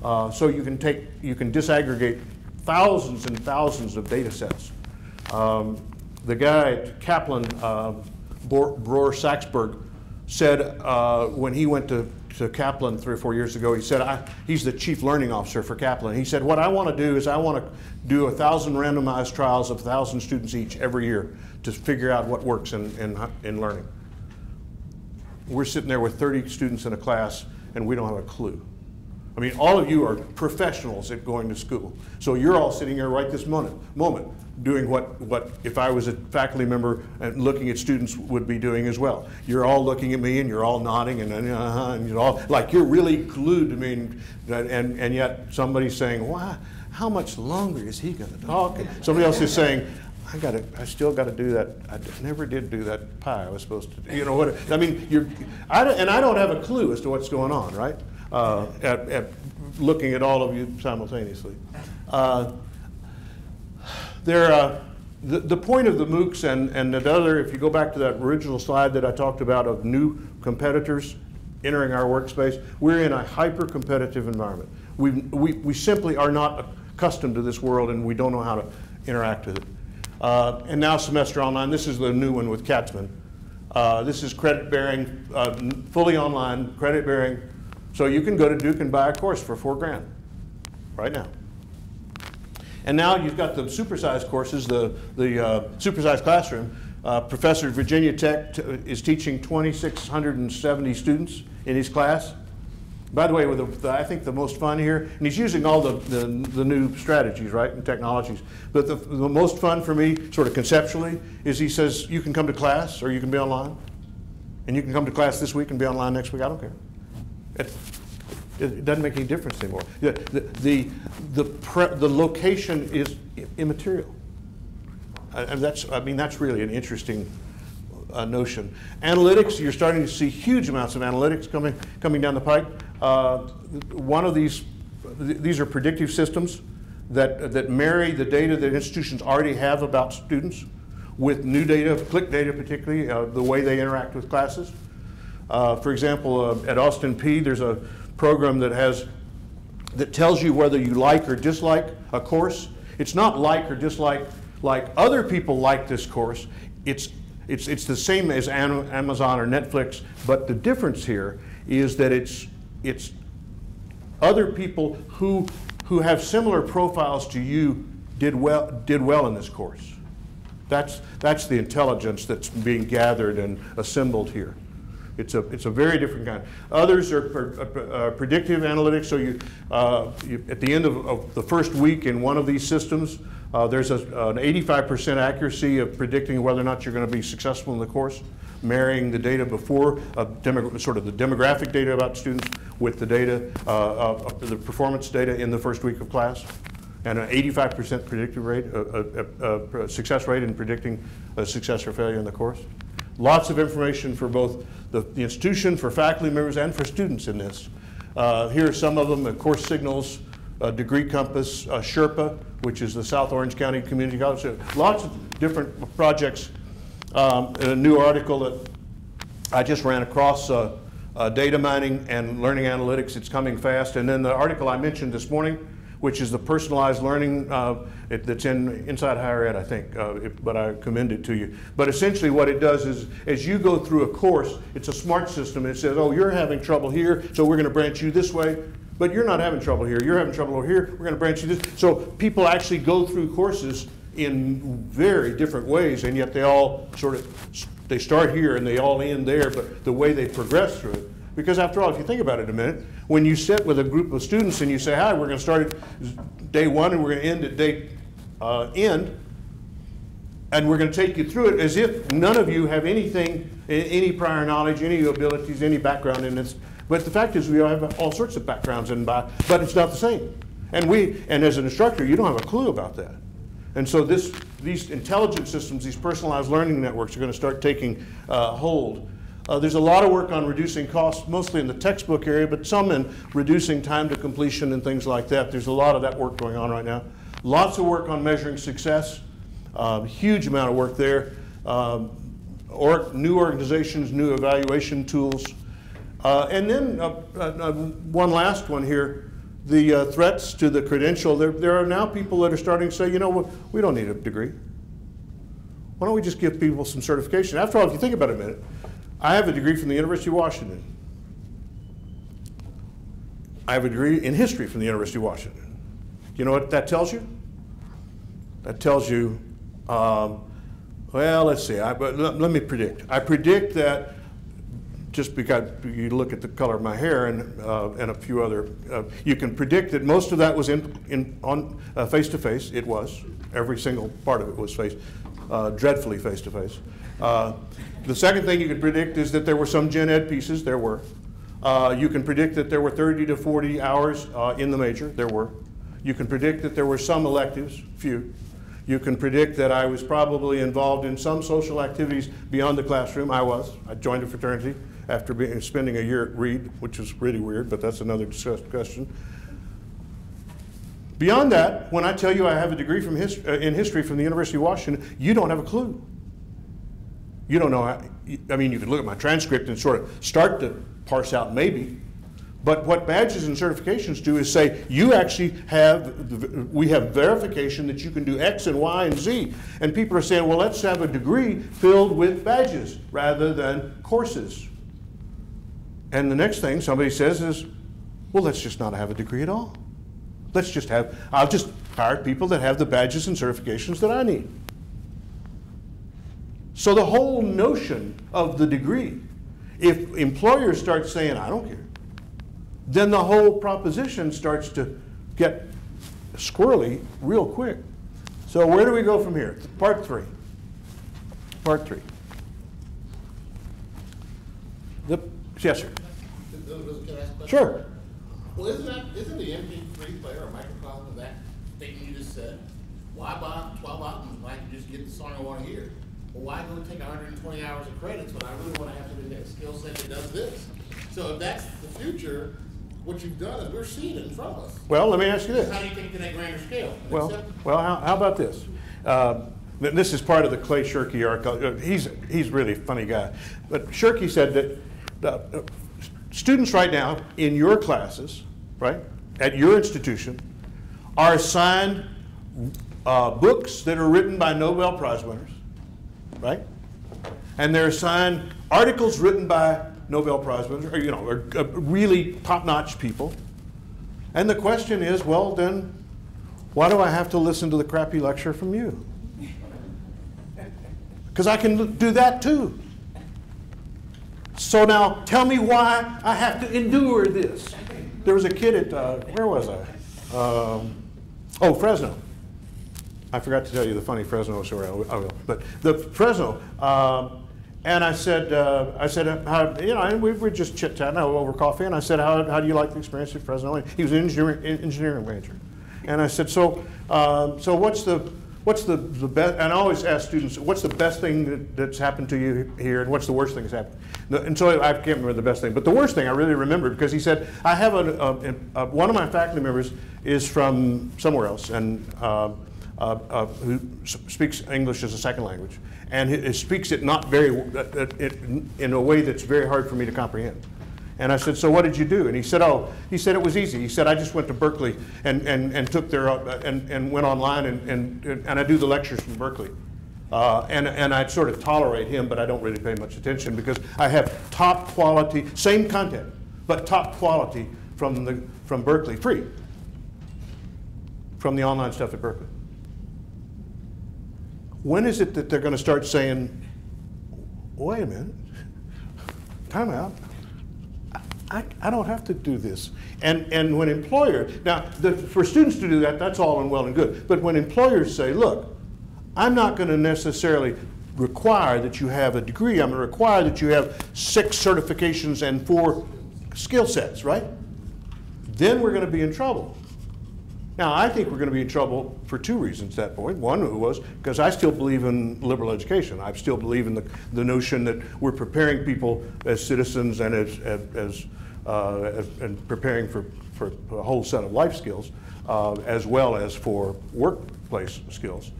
So you can disaggregate thousands and thousands of data sets. The guy at Kaplan, Bror Saxberg, said when he went to Kaplan 3 or 4 years ago, he said, he's the chief learning officer for Kaplan. He said, what I want to do is I want to do 1,000 randomized trials of 1,000 students each every year to figure out what works in learning. We're sitting there with 30 students in a class and we don't have a clue. I mean, all of you are professionals at going to school. So you're all sitting here right this moment doing what if I was a faculty member and looking at students would be doing as well. You're all looking at me and you're all nodding and you're all like you're really glued to me, and yet somebody's saying, "Wow, how much longer is he going to talk?" And somebody else is saying, I still got to do that. I never did do that pie I was supposed to do. You know what? I mean, I don't have a clue as to what's going on, right? At looking at all of you simultaneously. The point of the MOOCs and the other, if you go back to that original slide that I talked about of new competitors entering our workspace, we're in a hyper-competitive environment. We simply are not accustomed to this world and we don't know how to interact with it. And now semester online, this is the new one with Katzman. This is credit-bearing, fully online, credit-bearing. So you can go to Duke and buy a course for $4 grand right now. And now you've got the supersized courses, the supersized classroom. Professor at Virginia Tech is teaching 2,670 students in his class. By the way, with I think the most fun here, and he's using all the new strategies, right, and technologies. But the most fun for me, sort of conceptually, is he says you can come to class or you can be online. And you can come to class this week and be online next week, I don't care. It doesn't make any difference anymore. The location is immaterial. And that's really an interesting notion. Analytics, you're starting to see huge amounts of analytics coming down the pipe. One of these are predictive systems that marry the data that institutions already have about students with new data, click data particularly, the way they interact with classes. For example, at Austin Peay, there's a program that tells you whether you like or dislike a course. It's not like or dislike like other people like this course. It's the same as Amazon or Netflix, but the difference here is that it's other people who have similar profiles to you did well in this course. That's the intelligence that's being gathered and assembled here. It's a very different kind. Others are predictive analytics. So you at the end of the first week in one of these systems, there's an 85% accuracy of predicting whether or not you're going to be successful in the course, marrying the data before, sort of the demographic data about students with the data, the performance data in the first week of class, and an 85% predictive rate, success rate in predicting success or failure in the course. Lots of information for both the institution, for faculty members, and for students in this. Here are some of them: Course Signals, Degree Compass, Sherpa, which is the South Orange County Community College. So lots of different projects. A new article that I just ran across, data mining and learning analytics. It's coming fast. And then the article I mentioned this morning, which is the personalized learning that's inside higher ed, I think, but I commend it to you. But essentially what it does is, as you go through a course, it's a smart system. It says, oh, you're having trouble here, so we're going to branch you this way. But you're not having trouble here. You're having trouble over here. We're going to branch you this. So people actually go through courses in very different ways, and yet they all they start here and they all end there, but the way they progress through it. Because after all, if you think about it a minute, when you sit with a group of students and you say, hi, we're going to start at day one and we're going to end at day end, and we're going to take you through it as if none of you have anything, any prior knowledge, any abilities, any background in this. But the fact is we all have all sorts of backgrounds, but it's not the same. And as an instructor, you don't have a clue about that. And so these intelligent systems, these personalized learning networks are going to start taking hold. There's a lot of work on reducing costs, mostly in the textbook area, but some in reducing time to completion and things like that. There's a lot of that work going on right now. Lots of work on measuring success, huge amount of work there. New organizations, new evaluation tools. And then one last one here, the threats to the credential. There are now people that are starting to say, you know, we don't need a degree. Why don't we just give people some certification? After all, if you think about it a minute, I have a degree from the University of Washington. I have a degree in history from the University of Washington. You know what that tells you? That tells you, well, let's see, let me predict. I predict that just because you look at the color of my hair and a few other, you can predict that most of that was on face-to-face. It was. Every single part of it was dreadfully face-to-face. The second thing you can predict is that there were some gen ed pieces. There were. You can predict that there were 30 to 40 hours in the major. There were. You can predict that there were some electives, few. You can predict that I was probably involved in some social activities beyond the classroom. I was. I joined a fraternity after spending a year at Reed, which was really weird, but that's another discussion. Beyond that, when I tell you I have a degree in history from the University of Washington, you don't have a clue. You don't know how, I mean, you can look at my transcript and sort of start to parse out maybe, but what badges and certifications do is say, you actually we have verification that you can do X and Y and Z. And people are saying, well, let's have a degree filled with badges rather than courses. And the next thing somebody says is, well, let's just not have a degree at all. I'll just hire people that have the badges and certifications that I need. So the whole notion of the degree, if employers start saying, I don't care, then the whole proposition starts to get squirrely real quick. So where do we go from here? Part three. Part three. Yes, sir. Can I ask a question? Sure. Well, isn't the MP3 player a microcosm of that thing you just said? Why buy 12 albums when I can just get the song I want to hear? Well, why go take 120 hours of credits when I really want to have to do that skill set that does this? So if that's the future, what you've done is we're seeing it in front of us. Well, let me ask you this. How do you take it to that grander scale? Well, how about this? This is part of the Clay Shirky article. He's really a funny guy. But Shirky said that students right now in your classes, right, at your institution, are assigned books that are written by Nobel Prize winners, right? And they're assigned articles written by Nobel Prize winners, or really top-notch people. And the question is, well, then, why do I have to listen to the crappy lecture from you? Because I can do that too. So now, tell me why I have to endure this. There was a kid at, where was I? Oh, Fresno. I forgot to tell you the funny Fresno story. I will. But the Fresno, and I said, and we were just chit-chatting over coffee, and I said, how do you like the experience at Fresno? And he was an engineering major. And I said, so what's the best, and I always ask students, what's the best thing that's happened to you here, and what's the worst thing that's happened? And so I can't remember the best thing, but the worst thing I really remember, because he said, I have one of my faculty members is from somewhere else, and who speaks English as a second language, and he speaks it not very, in a way that's very hard for me to comprehend. And I said, so what did you do? And he said, it was easy. He said, I just went to Berkeley and took their, and went online and I do the lectures from Berkeley. And I sort of tolerate him, but I don't really pay much attention because I have top quality, same content, but top quality from Berkeley, free, from the online stuff at Berkeley. When is it that they're going to start saying, wait a minute, time out. I don't have to do this. And when employers, now for students to do that, that's all well and good. But when employers say, look, I'm not going to necessarily require that you have a degree. I'm going to require that you have 6 certifications and 4 skill sets, right? Then we're going to be in trouble. Now, I think we're going to be in trouble for 2 reasons at that point. One was because I still believe in liberal education. I still believe in the notion that we're preparing people as citizens and and preparing for a whole set of life skills, as well as for workplace skills.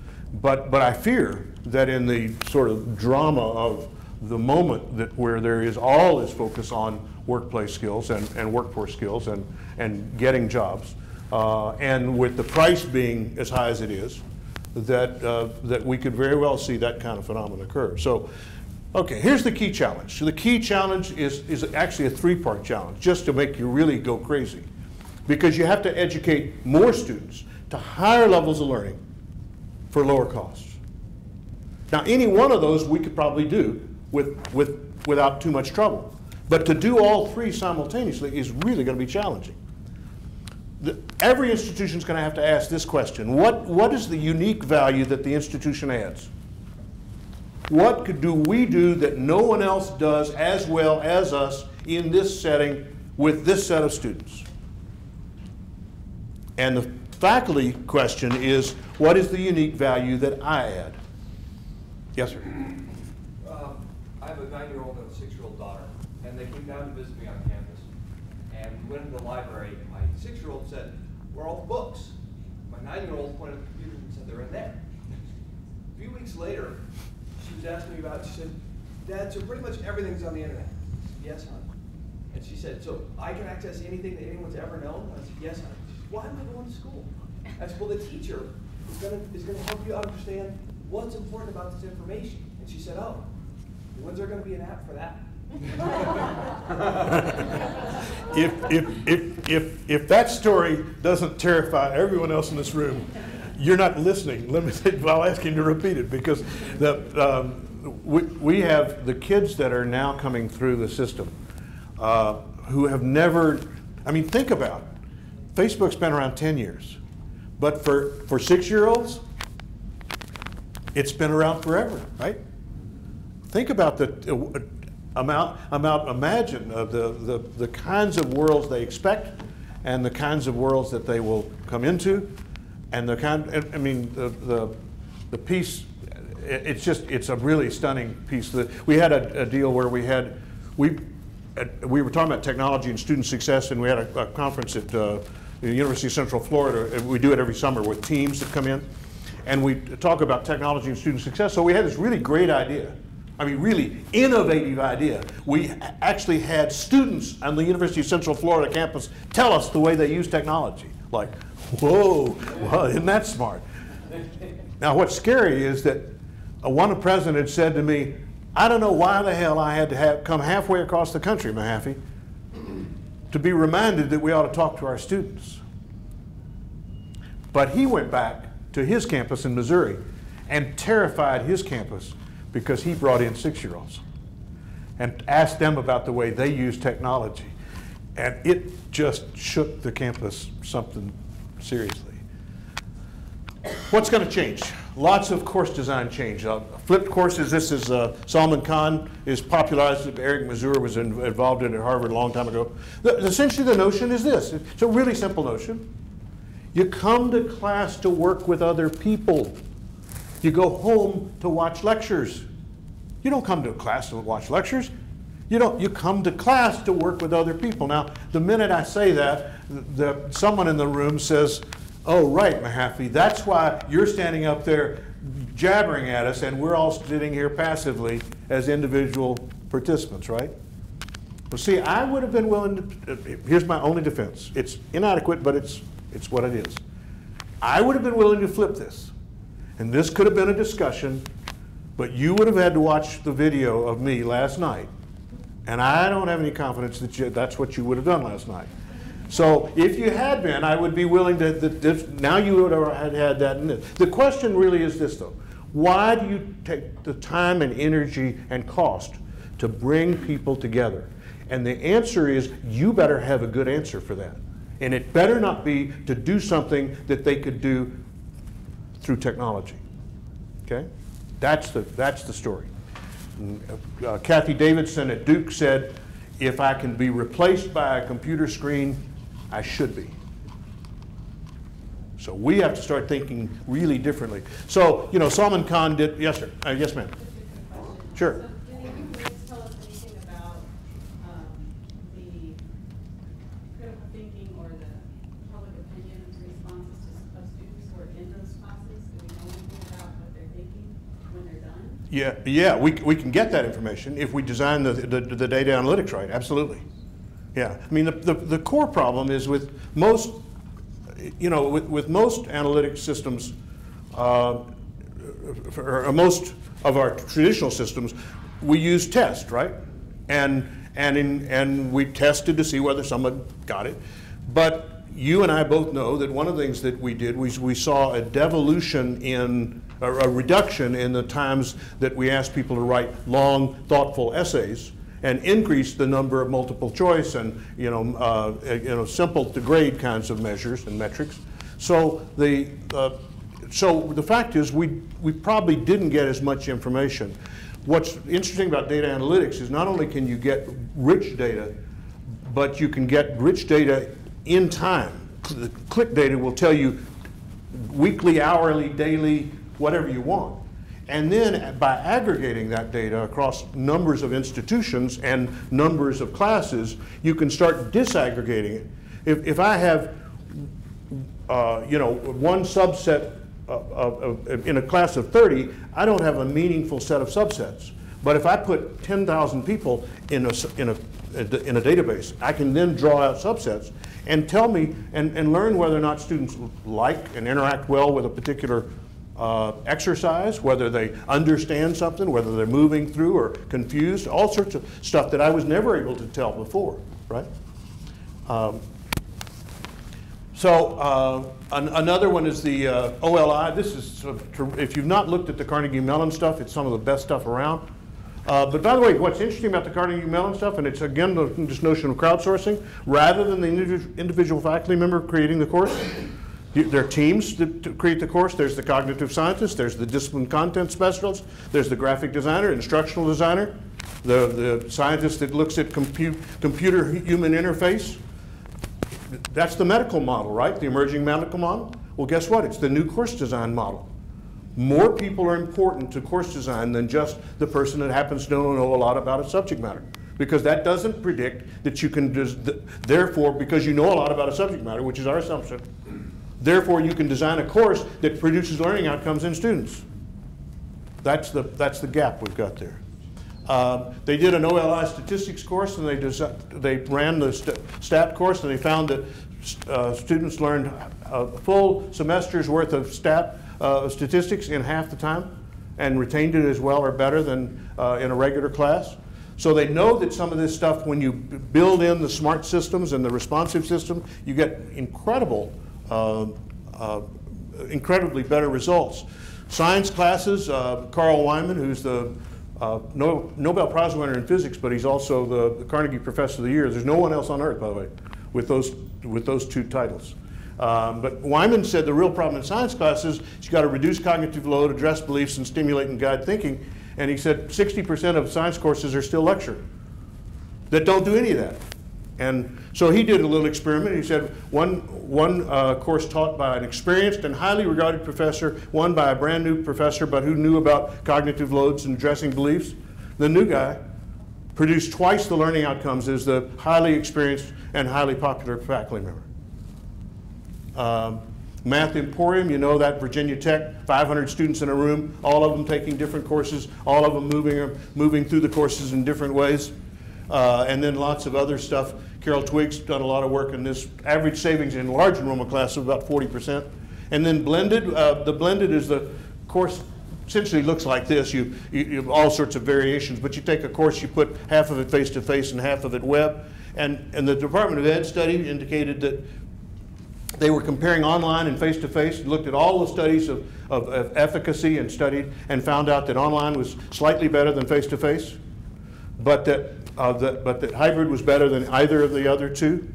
But I fear that in the sort of drama of the moment where there is all this focus on workplace skills and workforce skills and getting jobs, and with the price being as high as it is, that we could very well see that kind of phenomenon occur. So, okay, here's the key challenge. So the key challenge is actually a 3-part challenge, just to make you really go crazy. Because you have to educate more students to higher levels of learning for lower costs. Now, any one of those we could probably do without too much trouble. But to do all 3 simultaneously is really going to be challenging. Every institution is going to have to ask this question. What is the unique value that the institution adds? What do we do that no one else does as well as us in this setting with this set of students? And the faculty question is, what is the unique value that I add? Yes, sir. I have a 9-year-old and a 6-year-old daughter, and they came down to visit me on campus. And we went into the library, and my 6-year-old said, where are all the books? My 9-year-old pointed at the computer and said, they're in there. A few weeks later, she was asking me about it. She said, Dad, so pretty much everything's on the internet. I said, yes, hon. And she said, so I can access anything that anyone's ever known? I said, yes, hon. She said, why am I going to school? I said, well, the teacher is going to help you understand what's important about this information. And she said, oh, when's there going to be an app for that? If that story doesn't terrify everyone else in this room, you're not listening. Let me say, I'll ask him to repeat it, because we have the kids that are now coming through the system who have never, I mean, think about it. Facebook's been around 10 years, but for 6-year-olds, it's been around forever, right? Think about imagine the kinds of worlds they expect and the kinds of worlds that they will come into, and the piece, it's a really stunning piece. We had a deal where we were talking about technology and student success, and we had a conference at the University of Central Florida, and we do it every summer with teams that come in, and we talk about technology and student success. So we had this really great idea. I mean, really innovative idea. We actually had students on the University of Central Florida campus tell us the way they use technology. Like, whoa, well, isn't that smart? Now, what's scary is that one president said to me, I don't know why the hell I had to come halfway across the country, Mchaffy, to be reminded that we ought to talk to our students. But he went back to his campus in Missouri and terrified his campus because he brought in 6-year-olds and asked them about the way they use technology. And it just shook the campus something seriously. What's going to change? Lots of course design change. Flipped courses, this is Salman Khan is popularized it. Eric Mazur was involved in it at Harvard a long time ago. Essentially the notion is this. It's a really simple notion. You come to class to work with other people. You go home to watch lectures. You don't come to class to watch lectures. You come to class to work with other people. Now, the minute I say that, someone in the room says, oh, right, Mchaffy, that's why you're standing up there jabbering at us and we're all sitting here passively as individual participants, right? Well, see, I would have been willing to, here's my only defense. It's inadequate, but it's what it is. I would have been willing to flip this. And this could have been a discussion, but you would have had to watch the video of me last night. And I don't have any confidence that that's what you would have done last night. So if you had been, I would be willing to, now you would have had that in this. The question really is this though. Why do you take the time and energy and cost to bring people together? And the answer is you better have a good answer for that. And it better not be to do something that they could do through technology. Okay? That's the story. Kathy Davidson at Duke said, if I can be replaced by a computer screen, I should be. So we have to start thinking really differently. So, you know, Salman Khan did, yes sir, yes ma'am. Sure. So, can you please tell us anything about the critical thinking or the public opinion responses of students who are in those classes? Do we know anything about what they're thinking when they're done? Yeah, we can get that information if we design the data analytics right, absolutely. Yeah, I mean, the core problem is with most, you know, with most analytic systems, or most of our traditional systems, we use tests, right? And we tested to see whether someone got it. But you and I both know that one of the things that we did, we saw a devolution in, a reduction in the times that we asked people to write long, thoughtful essays, and increase the number of multiple choice and simple to grade kinds of measures and metrics. So the fact is we probably didn't get as much information. What's interesting about data analytics is not only can you get rich data, but you can get rich data in time. The click data will tell you weekly, hourly, daily, whatever you want. And then by aggregating that data across numbers of institutions and numbers of classes, you can start disaggregating it. If I have, one subset in a class of 30, I don't have a meaningful set of subsets. But if I put 10,000 people in a database, I can then draw out subsets and tell me and learn whether or not students like and interact well with a particular exercise, whether they understand something, whether they're moving through or confused, all sorts of stuff that I was never able to tell before, right? Another one is the OLI. This is, if you've not looked at the Carnegie Mellon stuff, it's some of the best stuff around. But by the way, what's interesting about the Carnegie Mellon stuff, and it's again this notion of crowdsourcing, rather than the individual faculty member creating the course, there are teams to create the course. There's the cognitive scientist, there's the discipline content specialist, there's the graphic designer, instructional designer, The scientist that looks at computer-human interface, that's the medical model, right? The emerging medical model. Well, guess what? It's the new course design model. More people are important to course design than just the person that happens to know a lot about a subject matter. Because that doesn't predict that you can, therefore, because you know a lot about a subject matter, which is our assumption, therefore you can design a course that produces learning outcomes in students. That's the gap we've got there. They did an OLI statistics course, and they ran the STAT course, and they found that students learned a full semester's worth of statistics in half the time and retained it as well or better than in a regular class. So they know that some of this stuff, when you build in the smart systems and the responsive system, you get incredibly better results. Science classes, Carl Wyman, who's the Nobel Prize winner in physics, but he's also the Carnegie Professor of the Year. There's no one else on earth, by the way, with those two titles. But Wyman said the real problem in science classes is you've got to reduce cognitive load, address beliefs, and stimulate and guide thinking. And he said 60% of science courses are still lecture that don't do any of that. And so he did a little experiment. He said one course taught by an experienced and highly regarded professor, one by a brand new professor, but who knew about cognitive loads and addressing beliefs. The new guy produced twice the learning outcomes as the highly experienced and highly popular faculty member. Math Emporium, you know that, Virginia Tech, 500 students in a room, all of them taking different courses, all of them moving through the courses in different ways. And then lots of other stuff. Carol Twiggs done a lot of work in this. Average savings in large enrollment classes of about 40%. And then blended, the blended is the course essentially looks like this. You have all sorts of variations, but you take a course, you put half of it face-to-face and half of it web. And the Department of Ed study indicated that they were comparing online and face-to-face, looked at all the studies of efficacy and studied, and found out that online was slightly better than face-to-face, but that hybrid was better than either of the other two.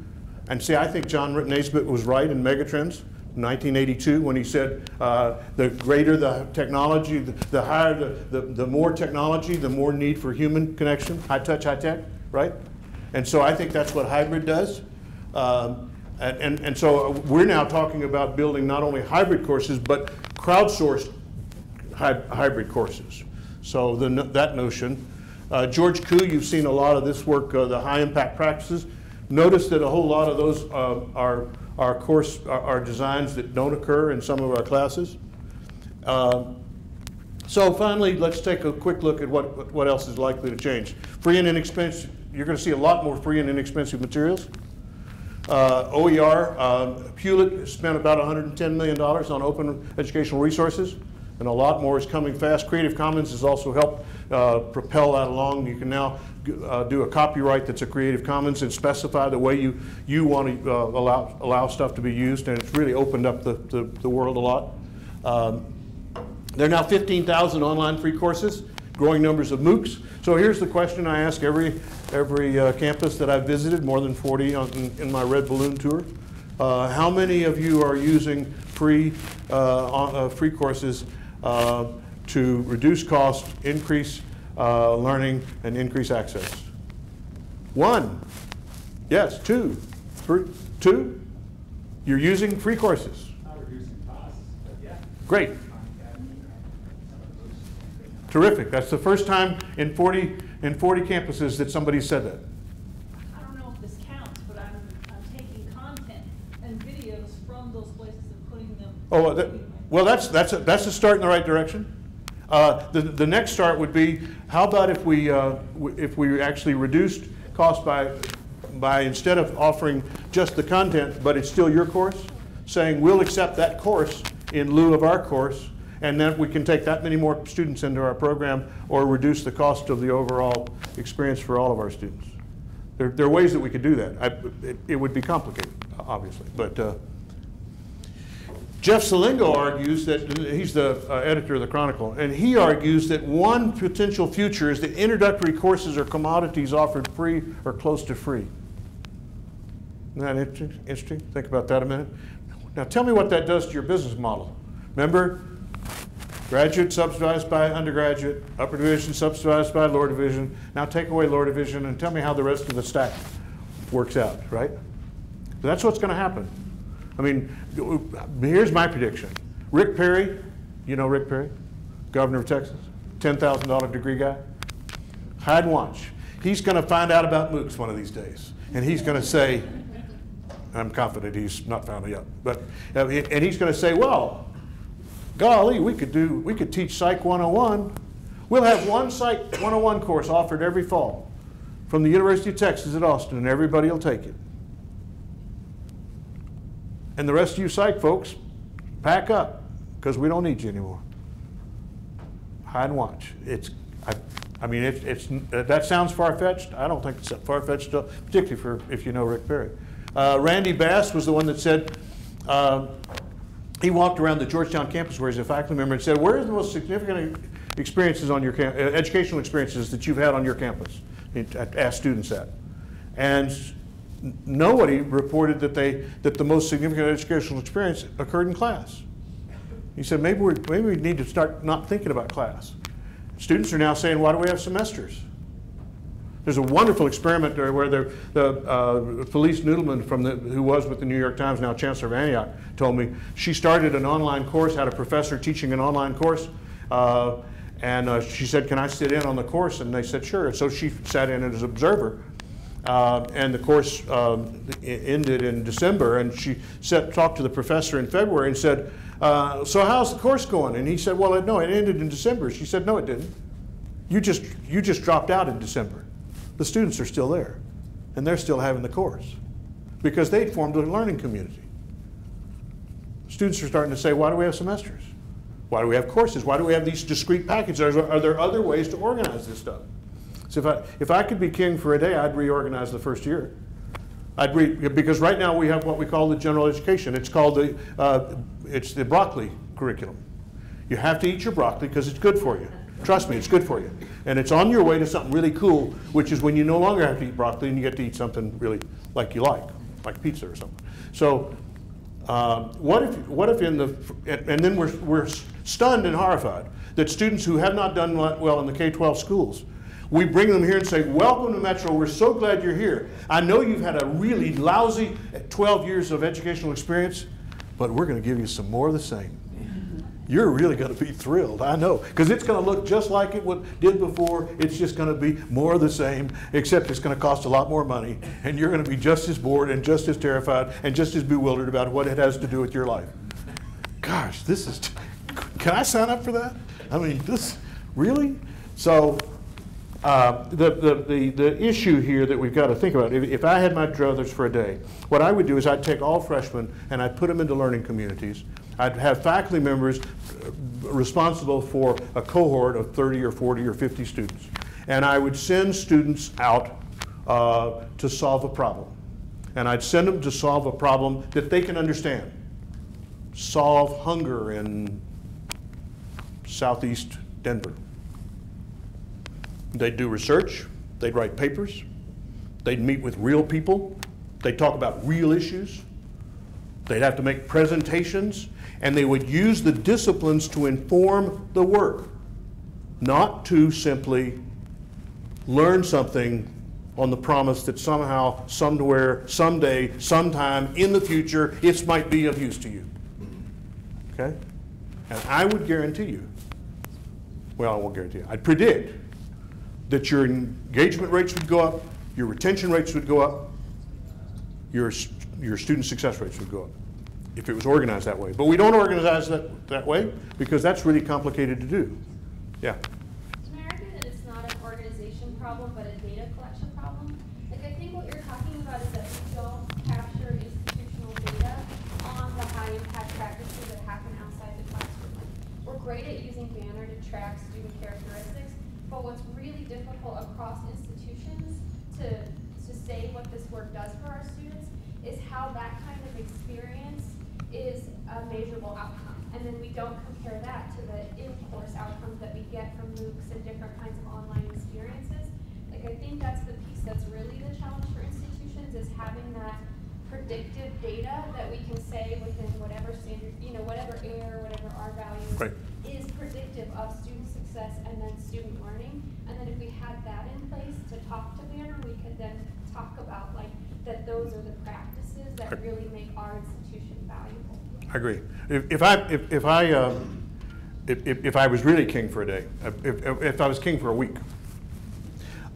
And see, I think John Naisbitt was right in Megatrends, 1982, when he said the greater the technology, the higher the more technology, the more need for human connection, high touch, high tech, right? And so I think that's what hybrid does. And so we're now talking about building not only hybrid courses, but crowdsourced hybrid courses. So that notion. George Koo, you've seen a lot of this work, the high impact practices. Notice that a whole lot of those are designs that don't occur in some of our classes. So finally, let's take a quick look at what else is likely to change. Free and inexpensive, you're going to see a lot more free and inexpensive materials. OER, Hewlett spent about $110 million on open educational resources, and a lot more is coming fast. Creative Commons has also helped propel that along. You can now do a copyright that's a Creative Commons and specify the way you want to allow stuff to be used, and it's really opened up the world a lot. There are now 15,000 online free courses, growing numbers of MOOCs. So here's the question I ask every campus that I've visited, more than 40 in my Red Balloon tour. How many of you are using free courses to reduce cost, increase learning, and increase access? One. Yes. Two. Two. You're using free courses. Not reducing costs, but yeah. Great. Terrific. That's the first time in 40 campuses that somebody said that. I don't know if this counts, but I'm taking content and videos from those places and putting them. Oh, well, that's a start in the right direction. The next start would be, how about if we actually reduced cost by instead of offering just the content, but it's still your course, saying we'll accept that course in lieu of our course, and then we can take that many more students into our program or reduce the cost of the overall experience for all of our students. There are ways that we could do that. It would be complicated, obviously. But Jeff Salingo argues that, he's the editor of the Chronicle, and he argues that one potential future is that introductory courses or commodities offered free or close to free. Isn't that interesting? Think about that a minute. Now tell me what that does to your business model. Remember, Graduate subsidized by undergraduate, upper division subsidized by lower division. Now take away lower division and tell me how the rest of the stack works out, right? That's what's going to happen. I mean, here's my prediction. Rick Perry, you know Rick Perry, governor of Texas, $10,000 degree guy. Hide and watch. He's going to find out about MOOCs one of these days. And he's going to say, I'm confident he's not found it yet, but, and he's going to say, well, golly, we could teach Psych 101. We'll have one Psych 101 course offered every fall from the University of Texas at Austin, and everybody will take it. And the rest of you Psych folks, pack up, because we don't need you anymore. Hide and watch. I mean, that sounds far-fetched. I don't think it's far-fetched, particularly if you know Rick Perry. Randy Bass was the one that said, he walked around the Georgetown campus where he's a faculty member and said, where are the most significant experiences on your educational experiences that you've had on your campus? Asked students that. And nobody reported that the most significant educational experience occurred in class. He said, maybe we need to start not thinking about class. Students are now saying, why do we have semesters? There's a wonderful experiment where Felice Noodleman, who was with the New York Times, now Chancellor of Antioch, told me she started an online course, had a professor teaching an online course, and she said, can I sit in on the course? And they said, sure. So she sat in as an observer. And the course ended in December, and she talked to the professor in February and said, so how's the course going? And he said, well, no, it ended in December. She said, no, it didn't. You just dropped out in December. The students are still there, and they're still having the course because they formed a learning community. Students are starting to say, why do we have semesters? Why do we have courses? Why do we have these discrete packages? Are there other ways to organize this stuff? So if I could be king for a day, I'd reorganize the first year. Because right now we have what we call the general education. It's called it's the broccoli curriculum. You have to eat your broccoli because it's good for you. Trust me, it's good for you. And it's on your way to something really cool, which is when you no longer have to eat broccoli and you get to eat something really like you like pizza or something. So what if and then we're stunned and horrified that students who have not done well in the K-12 schools, we bring them here and say, welcome to Metro, we're so glad you're here. I know you've had a really lousy 12 years of educational experience, but we're going to give you some more of the same. You're really going to be thrilled, I know, because it's going to look just like it did before. It's just going to be more of the same, except it's going to cost a lot more money, and you're going to be just as bored and just as terrified and just as bewildered about what it has to do with your life. Gosh, can I sign up for that? I mean, really? So the issue here that we've got to think about, if I had my druthers for a day, what I would do is I'd take all freshmen and I'd put them into learning communities. I'd have faculty members responsible for a cohort of 30 or 40 or 50 students. And I would send students out to solve a problem. And I'd send them to solve a problem that they can understand. Solve hunger in southeast Denver. They'd do research, they'd write papers, they'd meet with real people, they'd talk about real issues, they'd have to make presentations, and they would use the disciplines to inform the work, not to simply learn something on the promise that somehow, somewhere, someday, sometime in the future, it might be of use to you. Okay? And I would guarantee you, well, I won't guarantee you, I'd predict that your engagement rates would go up, your retention rates would go up, your student success rates would go up if it was organized that way. But we don't organize that way because that's really complicated to do. Yeah? Can I argue that it's not an organization problem but a data collection problem? Like, I think what you're talking about is that we don't capture institutional data on the high impact practices that happen outside the classroom. Like, we're great at using Banner to track student characteristics, but what's really difficult across institutions to say what this work does for our students is how that kind of experience is a measurable outcome. And then we don't compare that to the in-course outcomes that we get from MOOCs and different kinds of online experiences. Like, I think that's the piece that's really the challenge for institutions, is having that predictive data that we can say within whatever standard, you know, whatever error, whatever R value Right. is predictive of student success and then student learning. And then if we had that in place to talk to Banner, we could then talk about like that those are the practices that really make our institution valuable. I agree. If I was really king for a day, if I was king for a week,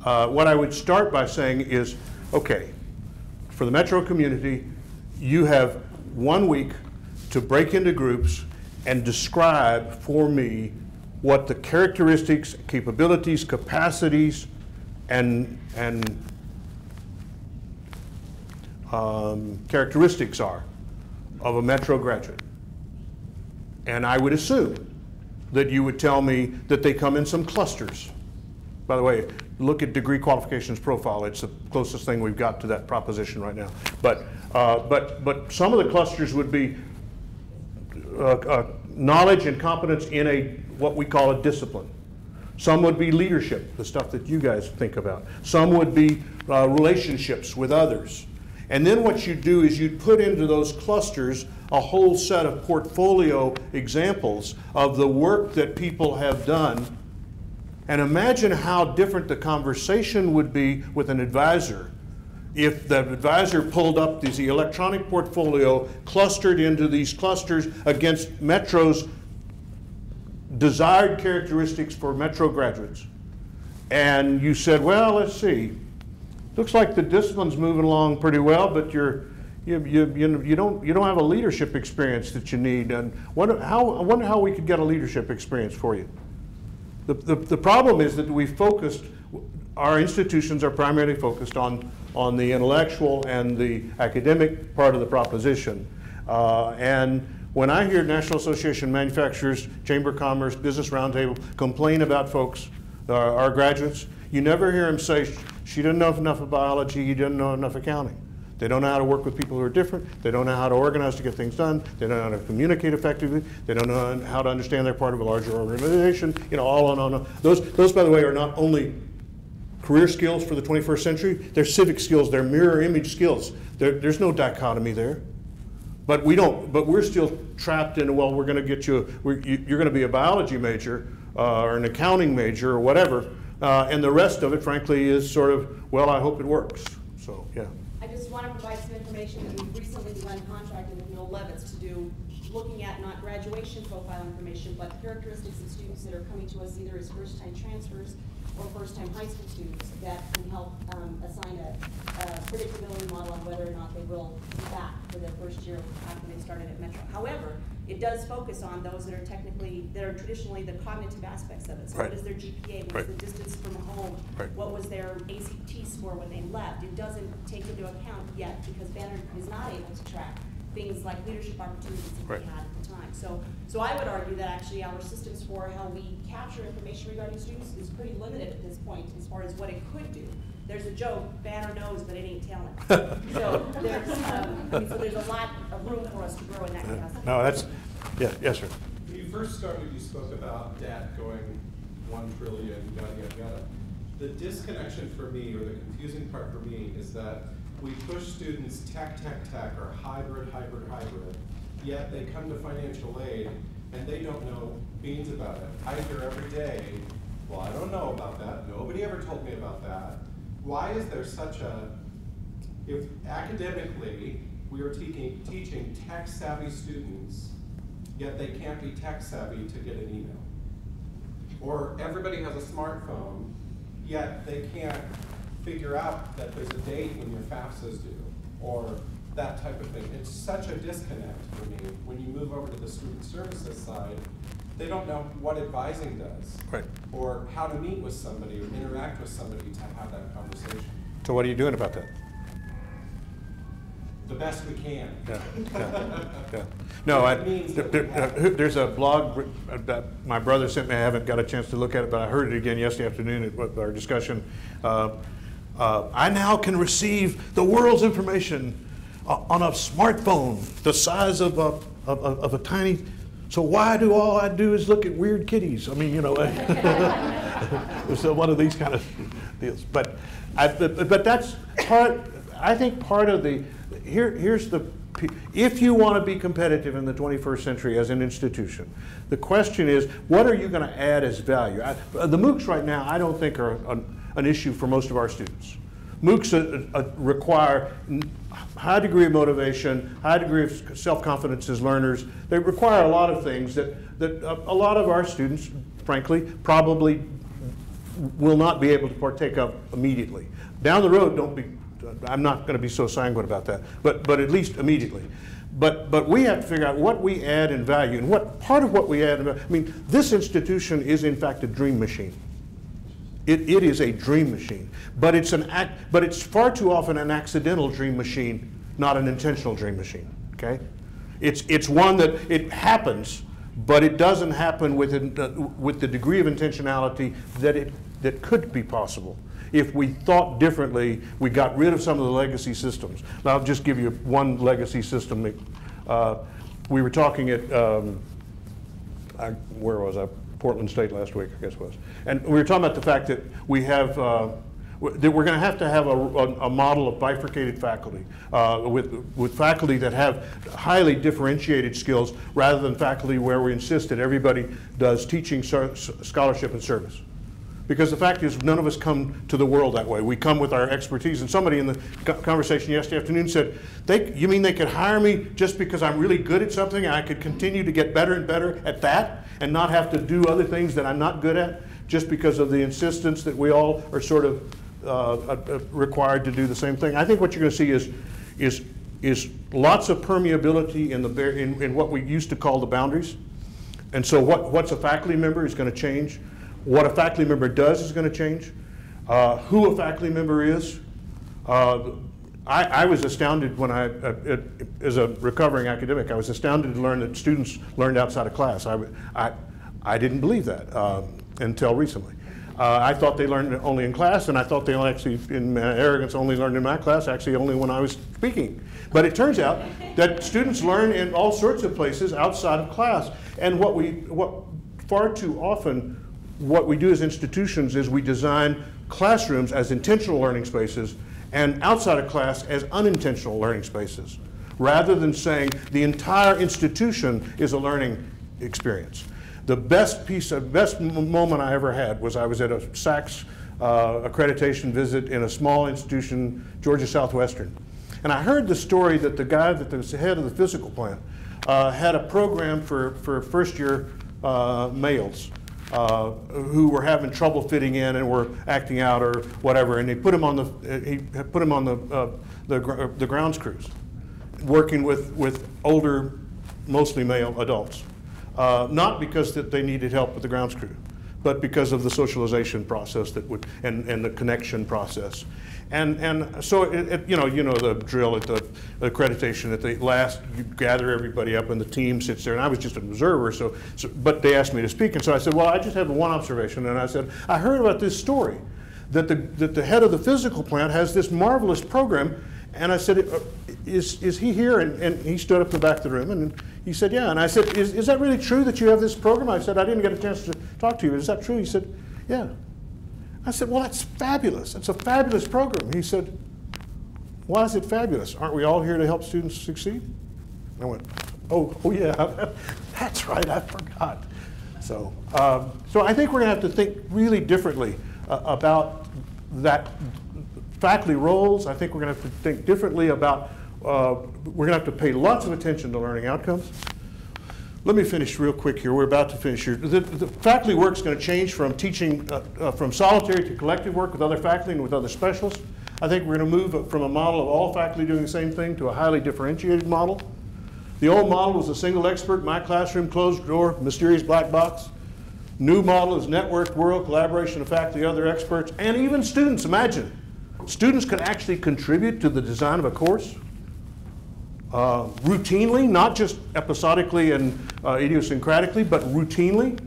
what I would start by saying is, okay, for the Metro community, you have 1 week to break into groups and describe for me what the characteristics, capabilities, capacities, and characteristics are of a Metro graduate. And I would assume that you would tell me that they come in some clusters. By the way, look at degree qualifications profile. It's the closest thing we've got to that proposition right now. But some of the clusters would be knowledge and competence in what we call a discipline. Some would be leadership, the stuff that you guys think about. Some would be relationships with others. And then what you do is you put into those clusters a whole set of portfolio examples of the work that people have done. And imagine how different the conversation would be with an advisor if the advisor pulled up the electronic portfolio, clustered into these clusters against Metro's desired characteristics for Metro graduates. And you said, well, let's see. Looks like the discipline's moving along pretty well, but you don't have a leadership experience that you need. And I wonder how we could get a leadership experience for you. The problem is that our institutions are primarily focused on the intellectual and the academic part of the proposition. And when I hear National Association of Manufacturers, Chamber of Commerce, Business Roundtable complain about folks, our graduates, you never hear them say, she didn't know enough of biology, he didn't know enough accounting. They don't know how to work with people who are different. They don't know how to organize to get things done. They don't know how to communicate effectively. They don't know how to understand they're part of a larger organization. You know, on. Those, by the way, are not only career skills for the 21st century, they're civic skills, they're mirror image skills. There's no dichotomy there. But we're still trapped in, well, we're going to get you're going to be a biology major or an accounting major or whatever. And the rest of it, frankly, is sort of, well, I hope it works. So, yeah. I just want to provide some information that we've recently begun contracting with Neil Levitz to do, looking at not graduation profile information, but characteristics of students that are coming to us either as first-time transfers or first-time high school students that can help assign a predictability model on whether or not they will be back for their first year after they started at Metro. However, it does focus on those that are traditionally the cognitive aspects of it. So right. What is their GPA? What is the distance from home? Right. What was their ACT score when they left? It doesn't take into account yet because Banner is not able to track things like leadership opportunities that right. we had at the time. So I would argue that actually our systems for how we capture information regarding students is pretty limited at this point as far as what it could do. There's a joke, Banner knows, but it ain't telling. So there's a lot of room for us to grow in that capacity. No, yes, sir. When you first started, you spoke about debt going 1 trillion, yada, yada, yada. The disconnection for me, or the confusing part for me, is that we push students tech, or hybrid, yet they come to financial aid and they don't know beans about it. I hear every day, well, I don't know about that. Nobody ever told me about that. Why is there if academically we are teaching tech-savvy students, yet they can't be tech-savvy to get an email? Or everybody has a smartphone, yet they can't figure out that there's a date when your FAFSA is due, or that type of thing. It's such a disconnect for me. When you move over to the student services side, they don't know what advising does, right. or how to meet with somebody or interact with somebody to have that conversation. So what are you doing about that? The best we can. Yeah. No, there's a blog that my brother sent me. I haven't got a chance to look at it, but I heard it again yesterday afternoon at our discussion. I now can receive the world's information on a smartphone the size of a tiny. So why do all I do is look at weird kitties? I mean, you know, so one of these kind of deals. But that's part. I think part of the here's the, if you want to be competitive in the 21st century as an institution, the question is, what are you going to add as value? The MOOCs right now, I don't think are an issue for most of our students. MOOCs require high degree of motivation, high degree of self-confidence as learners. They require a lot of things that a lot of our students, frankly, probably will not be able to partake of immediately. Down the road, I'm not going to be so sanguine about that, but at least immediately. But we have to figure out what we add in value, and what part of what we add in value. I mean, this institution is in fact a dream machine. It is a dream machine, but it's far too often an accidental dream machine, not an intentional dream machine. Okay, it's one that it happens, but it doesn't happen with the degree of intentionality that could be possible if we thought differently. We got rid of some of the legacy systems. Now, I'll just give you one legacy system. We were talking at where was I? Portland State last week, I guess it was. And we were talking about the fact that we have, that we're going to have a model of bifurcated faculty, with faculty that have highly differentiated skills rather than faculty where we insist that everybody does teaching, scholarship, and service. Because the fact is, none of us come to the world that way. We come with our expertise. And somebody in the conversation yesterday afternoon said, you mean they could hire me just because I'm really good at something and I could continue to get better and better at that and not have to do other things that I'm not good at just because of the insistence that we all are sort of required to do the same thing? I think what you're going to see is lots of permeability in what we used to call the boundaries. And so what's a faculty member is going to change. What a faculty member does is going to change. Who a faculty member is. I was astounded when as a recovering academic, I was astounded to learn that students learned outside of class. I didn't believe that until recently. I thought they learned only in class, and I thought they actually, in arrogance, only learned in my class, actually only when I was speaking. But it turns out that students learn in all sorts of places outside of class. And far too often, what we do as institutions is we design classrooms as intentional learning spaces and outside of class as unintentional learning spaces, rather than saying the entire institution is a learning experience. The best moment I ever had was I was at a SACS accreditation visit in a small institution, Georgia Southwestern. And I heard the story that the guy that was the head of the physical plant had a program for first-year males who were having trouble fitting in and were acting out or whatever, and he put him on the grounds crews, working with older, mostly male adults, not because that they needed help with the grounds crew, but because of the socialization process that would and the connection process. And so you know the drill at the accreditation. At the last, you gather everybody up and the team sits there, and I was just an observer. But they asked me to speak, and so I said, well, I just have one observation, and I said, I heard about this story that the head of the physical plant has this marvelous program, and I said, is he here? And he stood up in the back of the room, and he said, yeah. And I said, is that really true that you have this program? I said, I didn't get a chance to talk to you. Is that true? He said, yeah. I said, well, that's fabulous. It's a fabulous program. He said, why is it fabulous? Aren't we all here to help students succeed? I went, oh yeah, that's right, I forgot. So I think we're going to have to think really differently about that faculty roles. I think we're going to have to think differently about, we're going to have to pay lots of attention to learning outcomes. Let me finish real quick here. We're about to finish here. The faculty work is going to change from teaching, from solitary to collective work with other faculty and with other specialists. I think we're going to move from a model of all faculty doing the same thing to a highly differentiated model. The old model was a single expert, my classroom, closed door, mysterious black box. New model is networked world, collaboration of faculty, other experts, and even students. Imagine, students can actually contribute to the design of a course. Routinely, not just episodically and idiosyncratically, but routinely.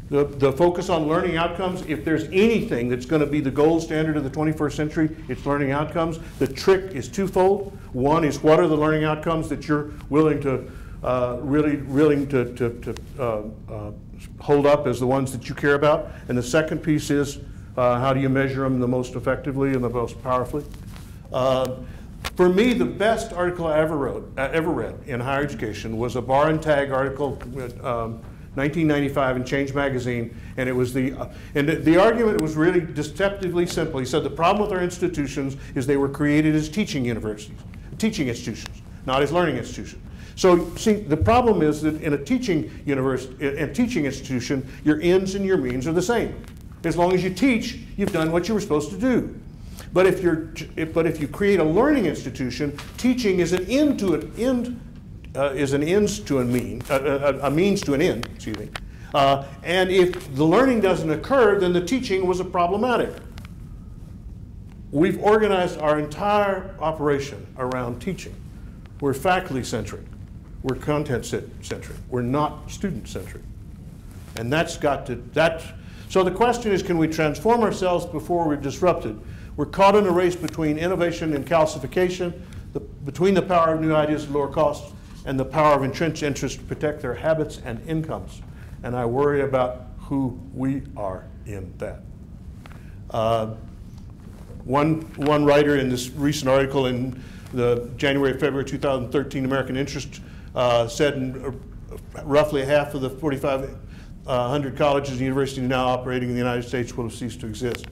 The focus on learning outcomes, if there's anything that's going to be the gold standard of the 21st century, it's learning outcomes. The trick is twofold. One is, what are the learning outcomes that you're willing to hold up as the ones that you care about? And the second piece is, how do you measure them the most effectively and the most powerfully? For me, the best article I ever read in higher education was a bar and tag article, 1995 in Change Magazine, and it was the argument was really deceptively simple. He said the problem with our institutions is they were created as teaching institutions, not as learning institutions. So, see, the problem is that in a teaching institution, your ends and your means are the same. As long as you teach, you've done what you were supposed to do. But if you create a learning institution, teaching is an end to an end, is an ends to a mean, a means to an end. Excuse me. And if the learning doesn't occur, then the teaching was problematic. We've organized our entire operation around teaching. We're faculty-centric. We're content-centric. We're not student-centric. And that's got to, so the question is, can we transform ourselves before we're disrupted? We're caught in a race between innovation and calcification, between the power of new ideas at lower costs and the power of entrenched interests to protect their habits and incomes. And I worry about who we are in that. One writer in this recent article in the January-February 2013 American Interest said roughly half of the 4,500 colleges and universities now operating in the United States will have ceased to exist.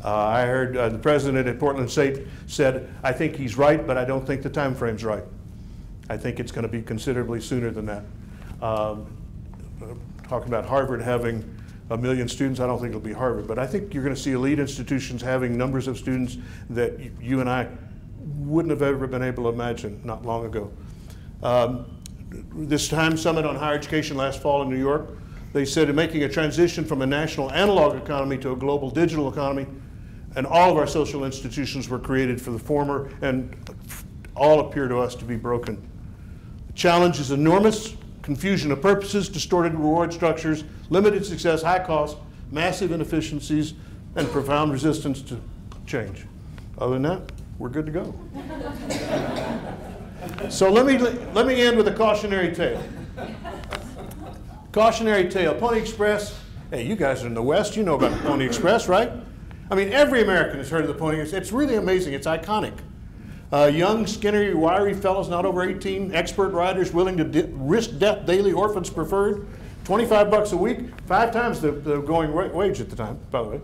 I heard the president at Portland State said, I think he's right, but I don't think the time frame's right. I think it's going to be considerably sooner than that. Talking about Harvard having 1 million students, I don't think it'll be Harvard, but I think you're going to see elite institutions having numbers of students that you and I wouldn't have ever been able to imagine not long ago. This time summit on higher education last fall in New York, they said in making a transition from a national analog economy to a global digital economy, and all of our social institutions were created for the former, and all appear to us to be broken. The challenge is enormous: confusion of purposes, distorted reward structures, limited success, high cost, massive inefficiencies, and profound resistance to change. Other than that, we're good to go. So let me end with a cautionary tale. Cautionary tale. Pony Express. Hey, you guys are in the West. You know about the Pony Express, right? I mean, every American has heard of the Pony Express. It's really amazing. It's iconic. Young, skinny, wiry fellows not over 18, expert riders willing to risk death daily, orphans preferred, $25 a week, 5 times the going wage at the time, by the way.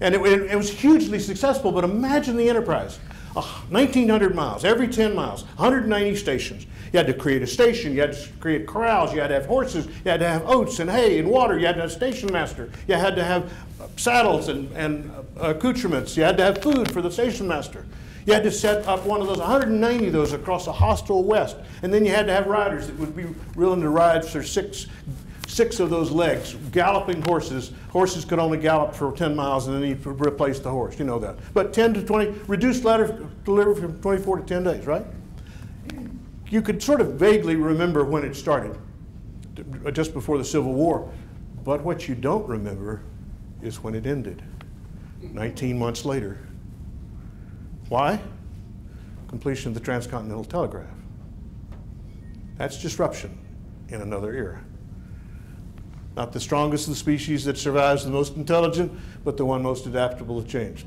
And it was hugely successful, but imagine the enterprise. 1,900 miles, every 10 miles, 190 stations. You had to create a station, you had to create corrals, you had to have horses, you had to have oats and hay and water, you had to have a station master, you had to have saddles and accoutrements, you had to have food for the station master. You had to set up one of those, 190 of those across a hostile West. And then you had to have riders that would be willing to ride for six of those legs, galloping horses. Horses could only gallop for 10 miles and then you'd replace the horse, you know that. But 10 to 20, reduced ladder delivery from 24 to 10 days, right? You could sort of vaguely remember when it started, just before the Civil War. But what you don't remember is when it ended, 19 months later. Why? Completion of the transcontinental telegraph. That's disruption in another era. Not the strongest of the species that survives the most intelligent, but the one most adaptable to change.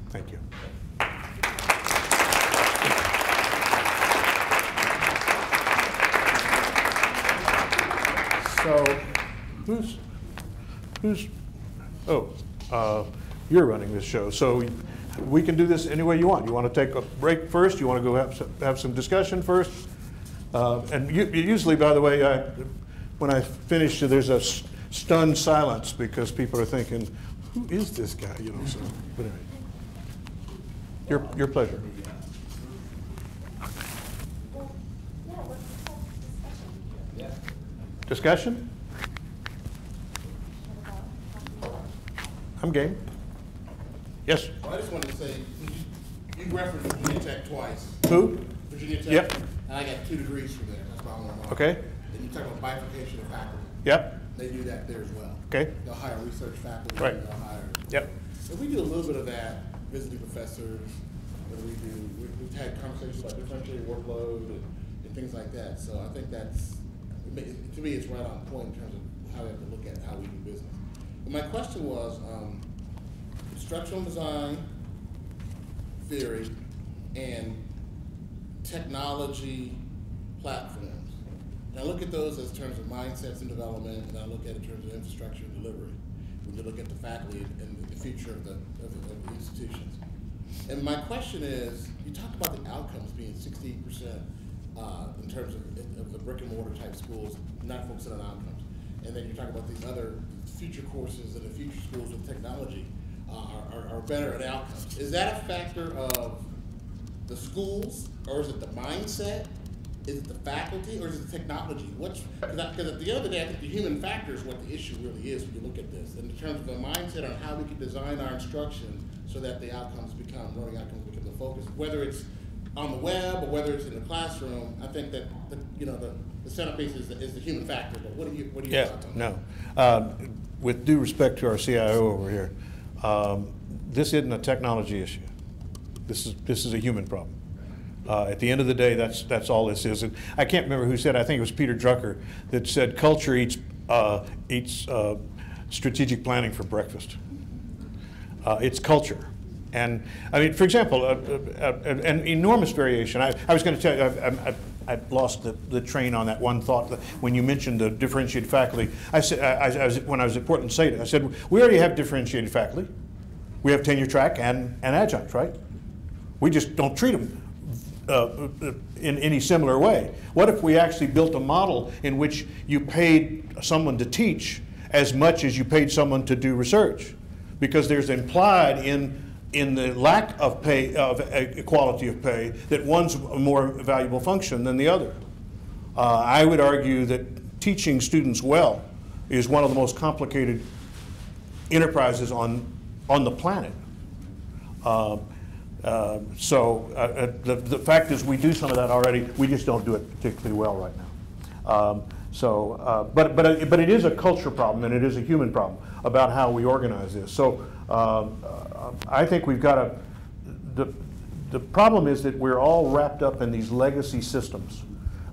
Thank you. So, you're running this show, so we can do this any way you want. You want to take a break first? You want to go have some discussion first? And usually, by the way, when I finish, there's a stunned silence because people are thinking, "Who is this guy?" You know. So, but anyway, your pleasure. Discussion? I'm game. Yes? Well, I just wanted to say, you referenced Virginia Tech twice. Who? Virginia Tech. Yep. And I got 2 degrees from there. That's why I want to know. Okay. And you talk about bifurcation of faculty. Yep. They do that there as well. Okay. They'll hire research faculty. Right. And they'll hire. Yep. So we do a little bit of that, visiting professors. What we do, we've had conversations about differentiated workload and things like that. So I think that's, to me, it's right on point in terms of how we have to look at how we do business. But my question was, instructional design theory and technology platforms. And I look at those as terms of mindsets and development, and I look at it in terms of infrastructure and delivery. When you look at the faculty and the future of the institutions. And my question is, you talk about the outcomes being 68% in terms of the brick and mortar type schools, not focusing on outcomes. And then you talk about these other future courses and the future schools with technology are better at outcomes. Is that a factor of the schools, or is it the mindset? Is it the faculty, or is it the technology? Because at the end of the day, I think the human factor is what the issue really is when you look at this. And in terms of the mindset on how we can design our instruction so that the outcomes become, learning outcomes become the focus, whether it's on the web or whether it's in the classroom, I think that the centerpiece is the human factor. But what do you thoughts on that? No. With due respect to our CIO over here, this isn't a technology issue. This is a human problem. At the end of the day, that's all this is. And I can't remember who said, I think it was Peter Drucker, that said culture eats strategic planning for breakfast. It's culture. And I mean, for example, an enormous variation. I was going to tell you, I lost the train on that one thought when you mentioned the differentiated faculty. I said, when I was at Portland State, I said, we already have differentiated faculty. We have tenure track and adjuncts, right? We just don't treat them in any similar way. What if we actually built a model in which you paid someone to teach as much as you paid someone to do research? Because there's implied in the lack of pay, of equality of pay, that one's a more valuable function than the other. I would argue that teaching students well is one of the most complicated enterprises on the planet. The fact is, we do some of that already. We just don't do it particularly well right now. But it is a culture problem, and it is a human problem about how we organize this. So I think we've got the problem is that we're all wrapped up in these legacy systems,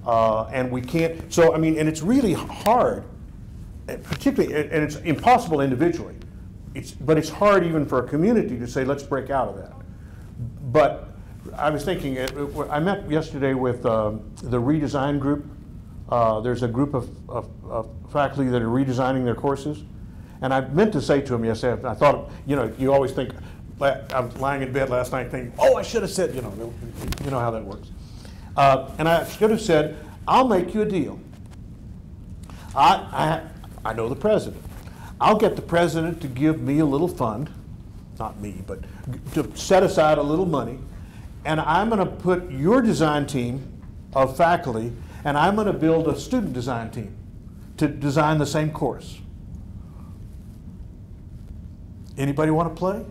and we can't. So I mean, and it's really hard, particularly, and it's impossible individually. But it's hard even for a community to say, let's break out of that. But I was thinking, I met yesterday with the redesign group. There's a group of faculty that are redesigning their courses. And I meant to say to them yesterday, I thought, you always think, I was lying in bed last night thinking, oh, I should have said, you know how that works. And I should have said, I'll make you a deal. I know the president. I'll get the president to give me a little fund, not me, but to set aside a little money, and I'm going to put your design team of faculty, and I'm going to build a student design team to design the same course. Anybody want to play?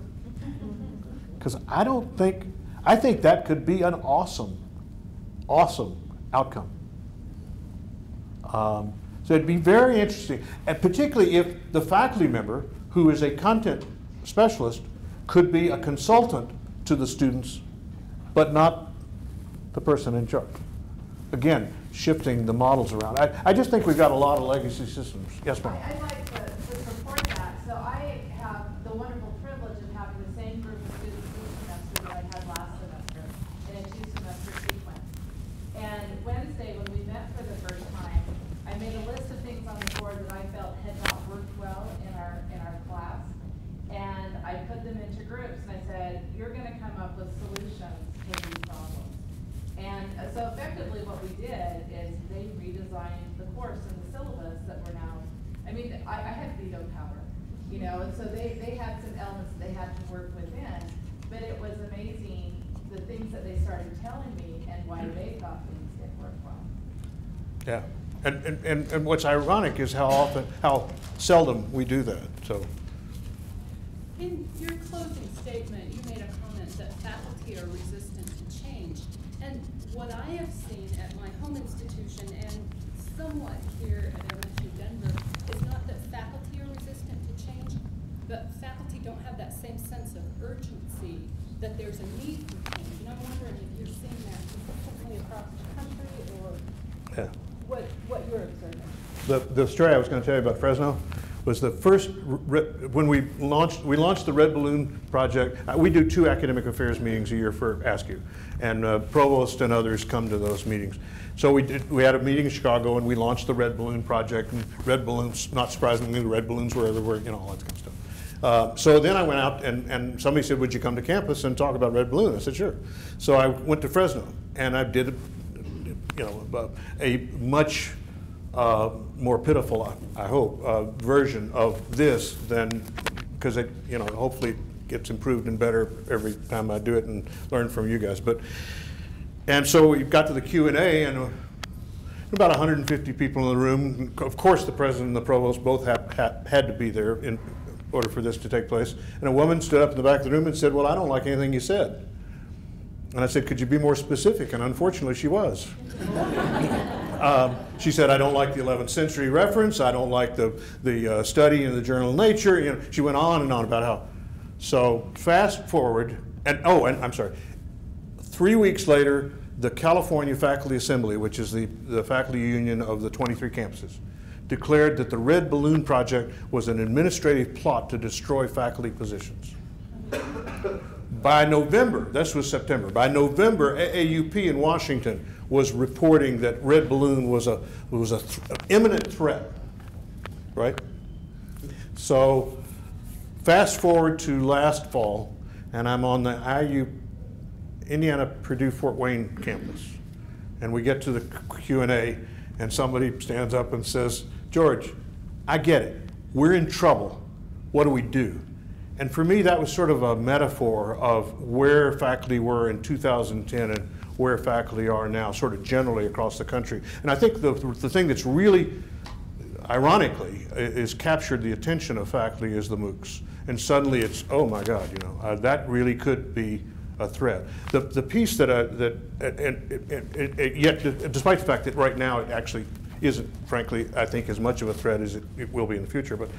Because I think that could be an awesome outcome. So it'd be very interesting, and particularly if the faculty member, who is a content specialist, could be a consultant to the students, but not the person in charge. Again, shifting the models around. I just think we've got a lot of legacy systems. Yes, ma'am. I'd like to support that. So I have the wonderful privilege of having the same group of students this semester that I had last semester in a 2-semester sequence. And Wednesday, when we met for the first time, I made a list of things on the board that I felt had not worked well in our class. And I put them into groups, and I said, you're going to come up with solutions to these problems. And so effectively what we did is they redesigned the course and the syllabus that we're now, I mean, I had veto power, and so they had some elements that they had to work within, but it was amazing the things that they started telling me and why they thought things didn't work well. Yeah, and what's ironic is how seldom we do that, so. In your closing statement, you made a comment that faculty are resistant to change. And what I have seen at my home institution and somewhat here at MSU Denver is not that faculty are resistant to change, but faculty don't have that same sense of urgency that there's a need for change. And I'm wondering if you're seeing that consistently across the country, or what you're observing. The story I was going to tell you about Fresno was the first, when we launched the Red Balloon Project. We do 2 academic affairs meetings a year for AASCU, and provost and others come to those meetings. So we had a meeting in Chicago, and we launched the Red Balloon Project, and red balloons, not surprisingly, the red balloons were everywhere, you know, all that kind of stuff. So then I went out, and somebody said, would you come to campus and talk about Red Balloon? I said, sure. So I went to Fresno, and I did, you know, a much more pitiful, I hope, version of this than, because it, you know, hopefully gets improved and better every time I do it and learn from you guys. And so we got to the Q&A, and about 150 people in the room. Of course, the president and the provost both had to be there in order for this to take place. And a woman stood up in the back of the room and said, well, I don't like anything you said. And I said, could you be more specific? And unfortunately, she was. She said, I don't like the 11th century reference. I don't like the study in the Journal of Nature. You know, she went on and on about how. So fast forward, and I'm sorry. 3 weeks later, the California Faculty Assembly, which is the faculty union of the 23 campuses, declared that the Red Balloon Project was an administrative plot to destroy faculty positions. By November, this was September, by November, AAUP in Washington was reporting that Red Balloon was an imminent threat, right? So fast forward to last fall, and I'm on the IU Indiana Purdue Fort Wayne campus, and we get to the Q&A, and somebody stands up and says, George, I get it. We're in trouble. What do we do? And for me, that was sort of a metaphor of where faculty were in 2010 and where faculty are now, sort of generally across the country. And I think the thing that's really, ironically, is captured the attention of faculty is the MOOCs. And suddenly it's, oh my God, you know, that really could be a threat. The piece that, yet despite the fact that right now it actually isn't, frankly, I think as much of a threat as it will be in the future, but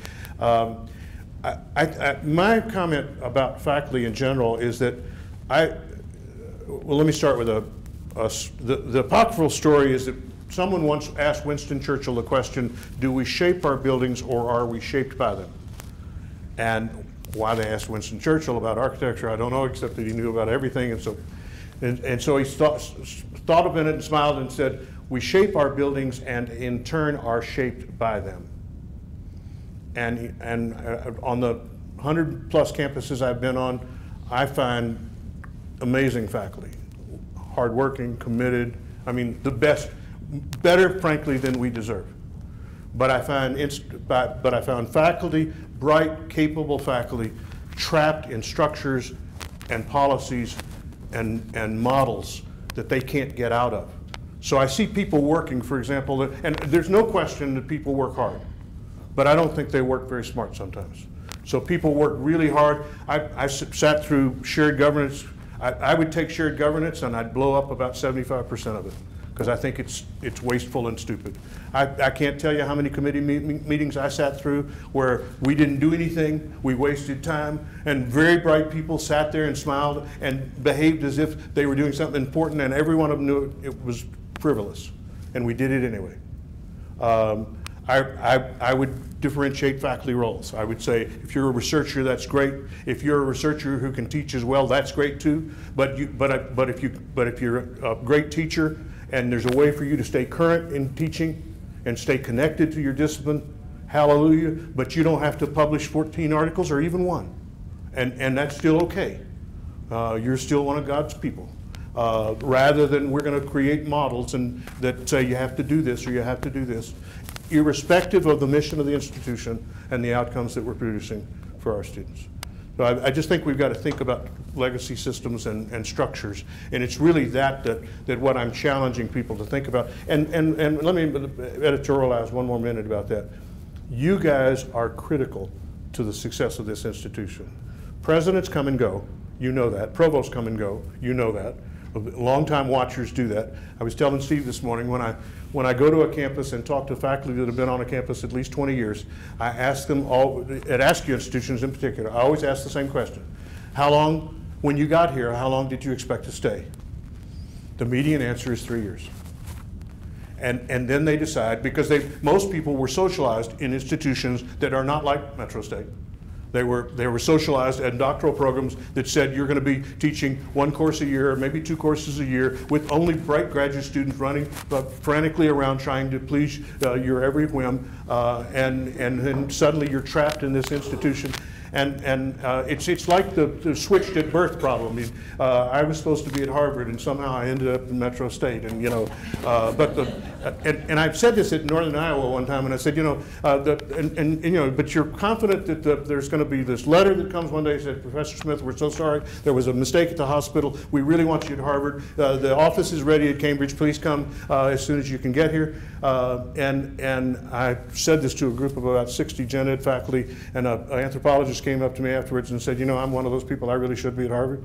my comment about faculty in general is that well, let me start with the apocryphal story is that someone once asked Winston Churchill the question, do we shape our buildings or are we shaped by them? And why they asked Winston Churchill about architecture, I don't know, except that he knew about everything. And so he thought of it and smiled and said, we shape our buildings and in turn are shaped by them. And on the 100+ campuses I've been on, I find amazing faculty, hardworking, committed. I mean, the best, better, frankly, than we deserve. But I found faculty, bright, capable faculty, trapped in structures and policies and models that they can't get out of. So I see people working, for example, and there's no question that people work hard, but I don't think they work very smart sometimes. So people work really hard. I sat through shared governance. I would take shared governance and I'd blow up about 75% of it because I think it's wasteful and stupid. I can't tell you how many committee meetings I sat through where we didn't do anything, we wasted time, and very bright people sat there and smiled and behaved as if they were doing something important, and every one of them knew it was frivolous, and we did it anyway. I would differentiate faculty roles. I would say, if you're a researcher, that's great. If you're a researcher who can teach as well, that's great too. But if you're a great teacher and there's a way for you to stay current in teaching and stay connected to your discipline, hallelujah. But you don't have to publish 14 articles or even one, and that's still okay. You're still one of God's people. Rather than we're going to create models and that say you have to do this or you have to do this, irrespective of the mission of the institution and the outcomes that we're producing for our students. So I just think we've got to think about legacy systems and structures, and it's really that what I'm challenging people to think about. And let me editorialize one more minute about that. You guys are critical to the success of this institution. Presidents come and go, you know that. Provosts come and go, you know that. Longtime watchers do that. I was telling Steve this morning, when I go to a campus and talk to faculty that have been on a campus at least 20 years, I ask them all, at AASCU institutions in particular, I always ask the same question. How long, when you got here, how long did you expect to stay? The median answer is 3 years. And then they decide, because most people were socialized in institutions that are not like Metro State. They were socialized at doctoral programs that said you're going to be teaching one course a year, or maybe 2 courses a year, with only bright graduate students running frantically around trying to please your every whim, and then suddenly you're trapped in this institution. And it's like the switched at birth problem. I mean, I was supposed to be at Harvard, and somehow I ended up in Metro State. And and I've said this at Northern Iowa one time, and I said, but you're confident that there's going to be this letter that comes one day that says, Professor Smith, we're so sorry, there was a mistake at the hospital. We really want you at Harvard. The office is ready at Cambridge. Please come as soon as you can get here. And I said this to a group of about 60 gen ed faculty, and an anthropologist came up to me afterwards and said, I'm one of those people, I really should be at Harvard.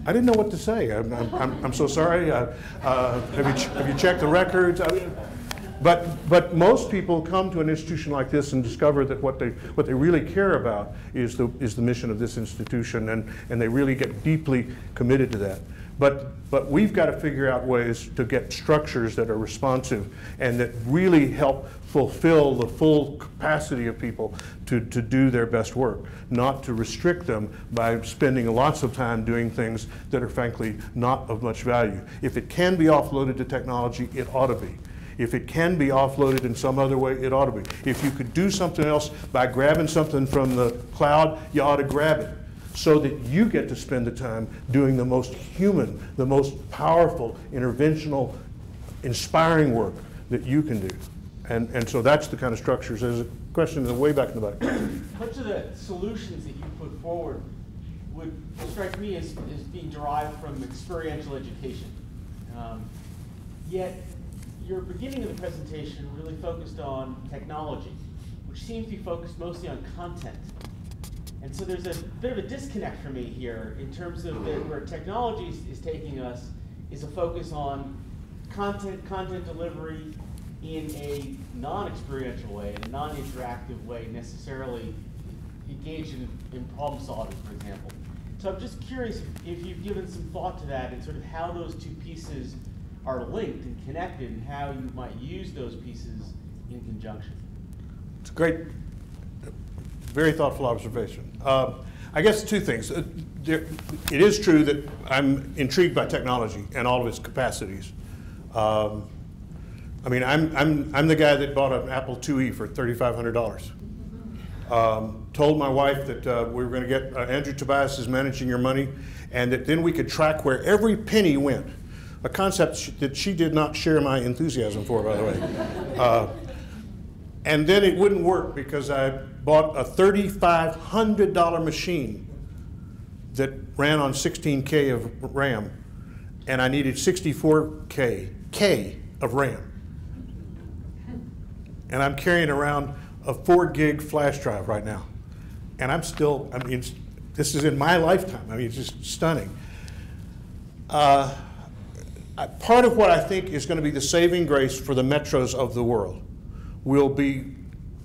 I didn't know what to say. I'm so sorry. Have you checked the records? But most people come to an institution like this and discover that what they really care about is the mission of this institution, and they really get deeply committed to that. But we've got to figure out ways to get structures that are responsive and that really help fulfill the full capacity of people to do their best work, not to restrict them by spending lots of time doing things that are frankly not of much value. If it can be offloaded to technology, it ought to be. If it can be offloaded in some other way, it ought to be. If you could do something else by grabbing something from the cloud, you ought to grab it, so that you get to spend the time doing the most human, the most powerful, interventional, inspiring work that you can do. And so that's the kind of structures. There's a question way back in the back. Much of the solutions that you put forward would strike me as being derived from experiential education. Yet your beginning of the presentation really focused on technology, which seems to be focused mostly on content. And so there's a bit of a disconnect for me here in terms of where technology is taking us is a focus on content delivery in a non-experiential way, in a non-interactive way, necessarily engaged in problem solving, for example. So I'm just curious if you've given some thought to that and sort of how those two pieces are linked and connected, and how you might use those pieces in conjunction. It's a great, very thoughtful observation. I guess 2 things. It is true that I'm intrigued by technology and all of its capacities. I mean, I'm the guy that bought an Apple IIe for $3,500. Told my wife that we were going to get Andrew Tobias is managing your money, and that then we could track where every penny went. A concept that she did not share my enthusiasm for, by the way. And then it wouldn't work because I bought a $3,500 machine that ran on 16K of RAM, and I needed 64K of RAM. And I'm carrying around a 4 gig flash drive right now. And I'm still, I mean, this is in my lifetime. I mean, it's just stunning. Part of what I think is going to be the saving grace for the metros of the world will be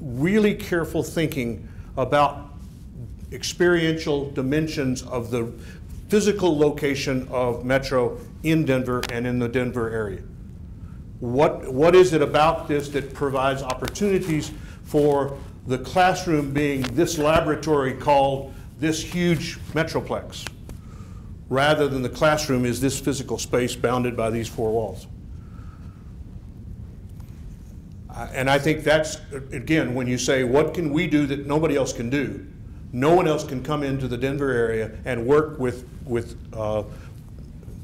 really careful thinking about experiential dimensions of the physical location of Metro in Denver and in the Denver area. What is it about this that provides opportunities for the classroom being this laboratory called this huge metroplex, rather than the classroom is this physical space bounded by these 4 walls? And I think that's, again, when you say, what can we do that nobody else can do? No one else can come into the Denver area and work with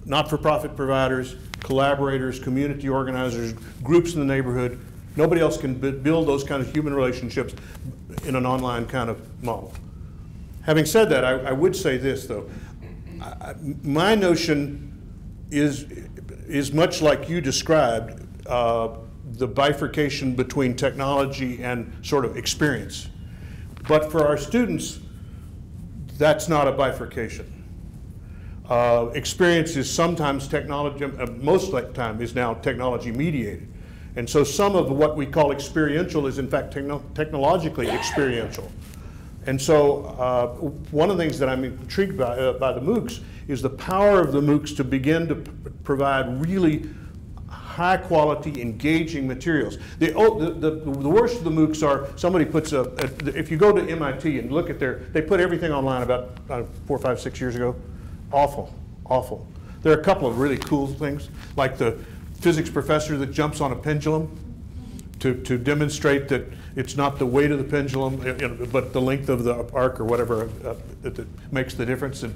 not-for-profit providers, collaborators, community organizers, groups in the neighborhood. Nobody else can build those kind of human relationships in an online kind of model. Having said that, I would say this, though. My notion is much like you described, the bifurcation between technology and sort of experience. But for our students, that's not a bifurcation. Experience is sometimes technology, most of the time is now technology mediated. And so some of what we call experiential is in fact technologically experiential. And so one of the things that I'm intrigued by the MOOCs is the power of the MOOCs to begin to provide really high quality, engaging materials. The worst of the MOOCs are, somebody puts if you go to MIT and look at they put everything online about 4, 5, 6 years ago. Awful, awful. There are a couple of really cool things, like the physics professor that jumps on a pendulum to demonstrate that it's not the weight of the pendulum, but the length of the arc or whatever that makes the difference. And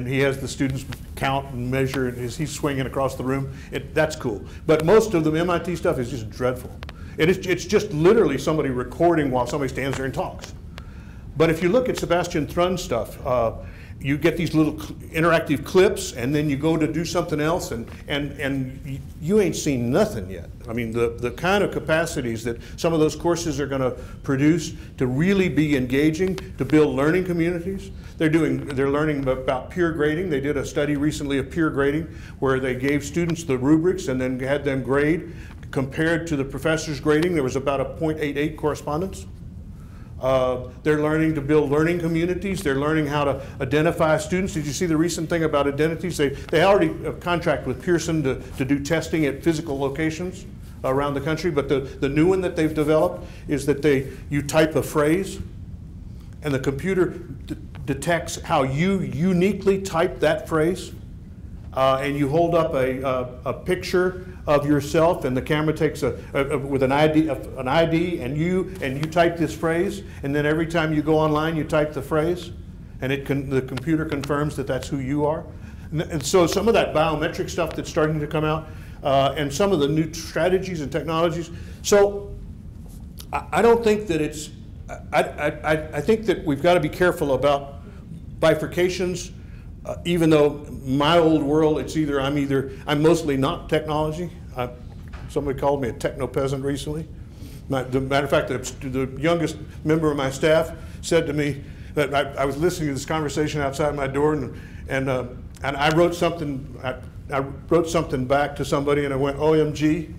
he has the students count and measure as he's swinging across the room. That's cool. But most of the MIT stuff is just dreadful. It's just literally somebody recording while somebody stands there and talks. But if you look at Sebastian Thrun's stuff, you get these little interactive clips, and then you go to do something else, and you ain't seen nothing yet. I mean, the kind of capacities that some of those courses are going to produce to really be engaging, to build learning communities. They're learning about peer grading. They did a study recently of peer grading, where they gave students the rubrics and then had them grade compared to the professor's grading. There was about a 0.88 correspondence. They're learning to build learning communities. They're learning how to identify students. Did you see the recent thing about identities? They already contract with Pearson to do testing at physical locations around the country, but the new one that they've developed is that you type a phrase, and the computer detects how you uniquely type that phrase, and you hold up a picture of yourself, and the camera takes with an ID, and you type this phrase, and then every time you go online, you type the phrase, and the computer confirms that that's who you are. And so some of that biometric stuff that's starting to come out, and some of the new strategies and technologies. So I don't think that it's. I think that we've got to be careful about bifurcations. Even though my old world, it's I'm mostly not technology. Somebody called me a techno peasant recently. The matter of fact, the youngest member of my staff said to me that I was listening to this conversation outside my door, and I wrote something. I wrote something back to somebody, and I went OMG,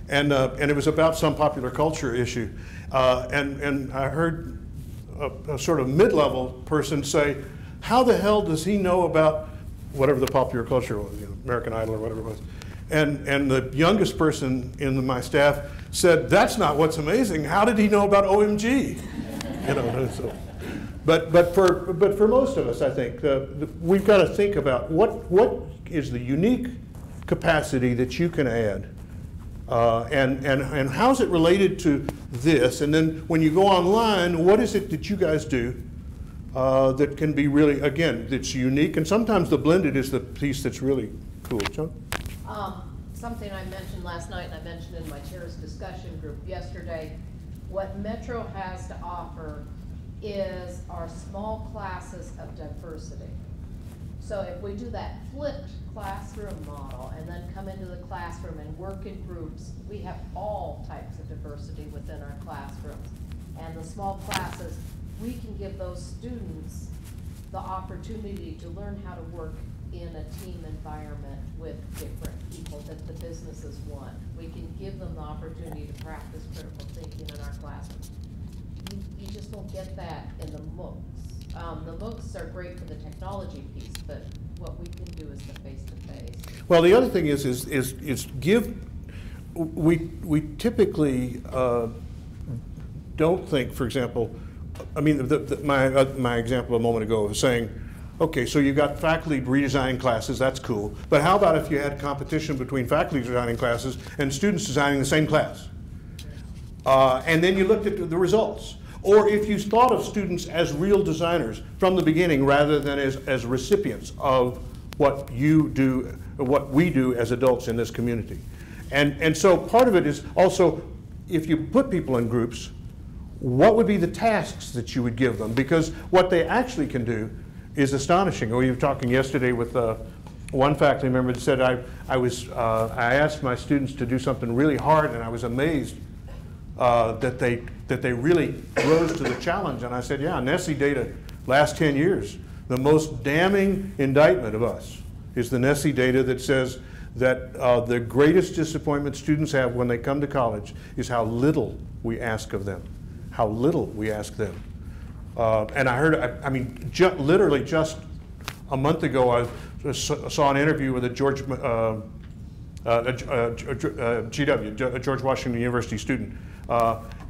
and it was about some popular culture issue, and I heard a sort of mid-level person say, how the hell does he know about whatever the popular culture was, American Idol or whatever it was? And the youngest person in my staff said, that's not what's amazing. How did he know about OMG? So. But for most of us, I think we've got to think about what is the unique capacity that you can add, and how's it related to this? And then when you go online, what is it that you guys do that can be really, again, that's unique, and sometimes the blended is the piece that's really cool. John? Something I mentioned last night, and I mentioned in my chair's discussion group yesterday, what Metro has to offer is our small classes of diversity. So if we do that flipped classroom model and then come into the classroom and work in groups, we have all types of diversity within our classrooms. And the small classes, we can give those students the opportunity to learn how to work in a team environment with different people that the businesses want. We can give them the opportunity to practice critical thinking in our classrooms. You just don't get that in the MOOCs. The MOOCs are great for the technology piece, but what we can do is the face-to-face. Well, the other thing is we typically don't think, for example, I mean, my example a moment ago was saying, okay, so you got faculty redesigning classes, that's cool, but how about if you had competition between faculty designing classes and students designing the same class? And then you looked at the results. Or if you thought of students as real designers from the beginning rather than as recipients of what you do, what we do as adults in this community. And so part of it is also, if you put people in groups, what would be the tasks that you would give them? Because what they actually can do is astonishing. We were talking yesterday with one faculty member that said, I asked my students to do something really hard, and I was amazed that they really rose to the challenge. And I said, yeah, NESI data, last 10 years, the most damning indictment of us is the NESI data that says that the greatest disappointment students have when they come to college is how little we ask of them. How little we ask them. And I heard, literally just a month ago, I saw an interview with a GW, George Washington University student.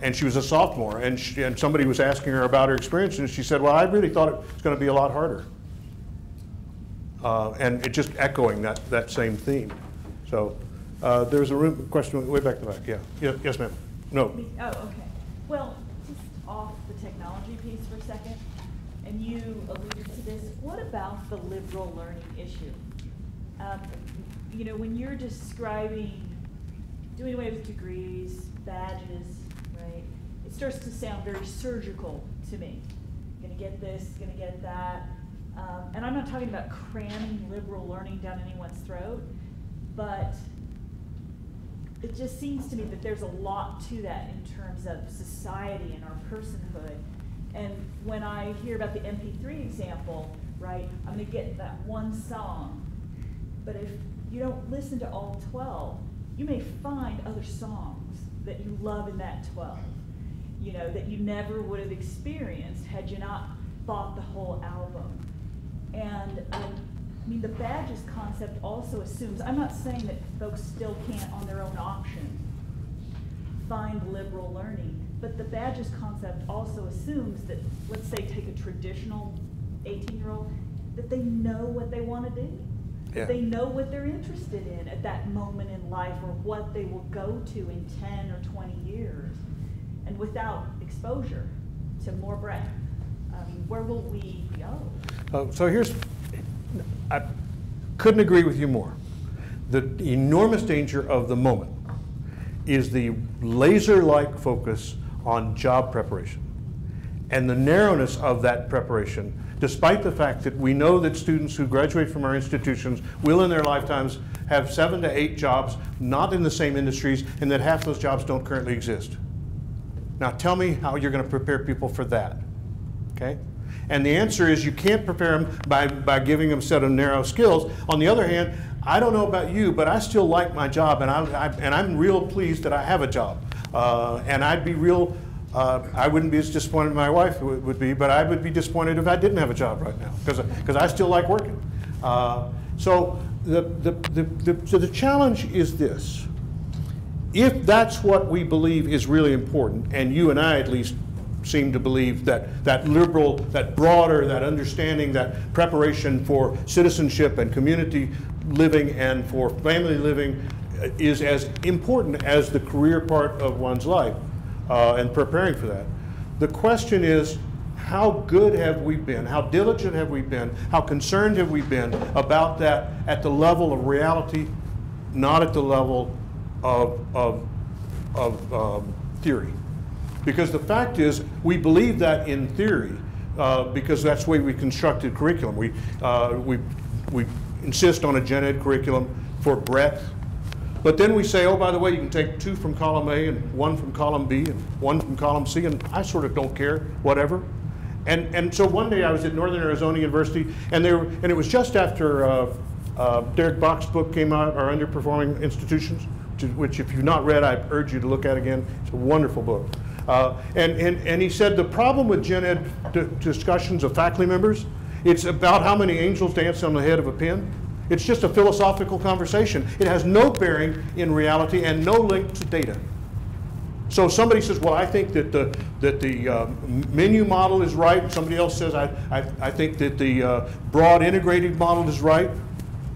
And she was a sophomore, and somebody was asking her about her experience, and she said, well, I really thought it was going to be a lot harder. And it just echoing that same theme. So there's a question way back in the back. Yeah. Yes, ma'am. No. Oh, okay. Well, just off the technology piece for a second, and you alluded to this, what about the liberal learning issue? You know, when you're describing doing away with degrees, badges, right, it starts to sound very surgical to me. Gonna get this, gonna get that. And I'm not talking about cramming liberal learning down anyone's throat, but it just seems to me that there's a lot to that in terms of society and our personhood. And when I hear about the MP3 example, right, I'm gonna get that one song, but if you don't listen to all 12, you may find other songs that you love in that 12, you know, that you never would have experienced had you not bought the whole album. And I mean, the badges concept also assumes, I'm not saying that folks still can't on their own option find liberal learning, but the badges concept also assumes that, let's say, take a traditional 18-year-old, that they know what they want to do. Yeah. They know what they're interested in at that moment in life, or what they will go to in 10 or 20 years. And without exposure to more breadth, I mean, where will we go? So I couldn't agree with you more. The enormous danger of the moment is the laser-like focus on job preparation and the narrowness of that preparation, despite the fact that we know that students who graduate from our institutions will in their lifetimes have 7 to 8 jobs, not in the same industries, and that half those jobs don't currently exist. Now tell me how you're going to prepare people for that, okay? And the answer is you can't prepare them by giving them a set of narrow skills. On the other hand, I don't know about you, but I still like my job, and I'm real pleased that I have a job. And I'd be real, I wouldn't be as disappointed as my wife would be, but I would be disappointed if I didn't have a job right now, because I still like working. So the challenge is this. If that's what we believe is really important, and you and I at least seem to believe that liberal, that broader, that understanding, that preparation for citizenship and community living and for family living is as important as the career part of one's life and preparing for that. The question is, how good have we been? How diligent have we been? How concerned have we been about that at the level of reality, not at the level of theory? Because the fact is, we believe that in theory, because that's the way we constructed curriculum. We insist on a gen ed curriculum for breadth, but then we say, oh, by the way, you can take 2 from column A and 1 from column B and 1 from column C, and I sort of don't care, whatever. And so one day I was at Northern Arizona University, and it was just after Derek Bach's book came out, Our Underperforming Institutions, which if you've not read, I urge you to look at again. It's a wonderful book. And he said the problem with gen ed discussions of faculty members, it's about how many angels dance on the head of a pin. It's just a philosophical conversation. It has no bearing in reality and no link to data. So somebody says, well, I think that the menu model is right, and somebody else says, I think that the broad integrated model is right.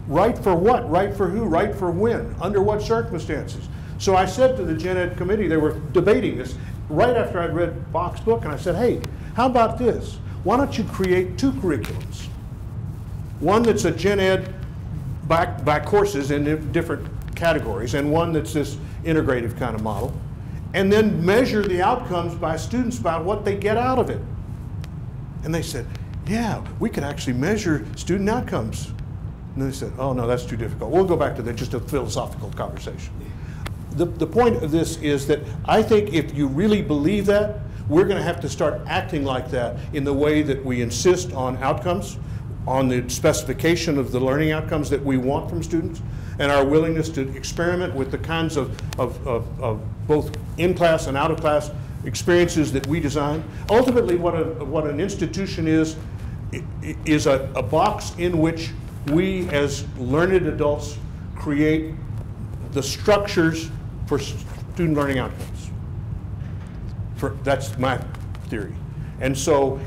Right for what? Right for who? Right for when? Under what circumstances? So I said to the Gen Ed committee, they were debating this right after I'd read Bach's book, and I said, hey, how about this? Why don't you create 2 curriculums? One that's a Gen Ed by courses in different categories, and one that's this integrative kind of model, and then measure the outcomes by students about what they get out of it. And they said, yeah, we could actually measure student outcomes. And they said, oh no, that's too difficult. We'll go back to just a philosophical conversation. The point of this is that I think if you really believe that, we're going to have to start acting like that in the way that we insist on outcomes, on the specification of the learning outcomes that we want from students, and our willingness to experiment with the kinds of both in-class and out-of-class experiences that we design. Ultimately, what an institution is a box in which we as learned adults create the structures for student learning outcomes. That's my theory. And so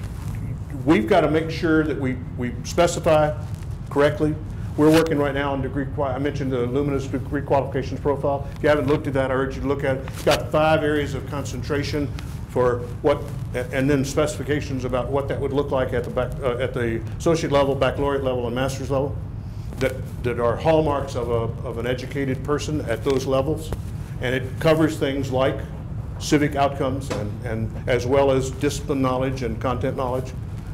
we've got to make sure that we specify correctly. We're working right now on I mentioned the Luminous degree qualifications profile. If you haven't looked at that, I urge you to look at it. It's got 5 areas of concentration for what, and then specifications about what that would look like at the associate level, baccalaureate level, and master's level, that are hallmarks of an educated person at those levels. And it covers things like civic outcomes and as well as discipline knowledge and content knowledge.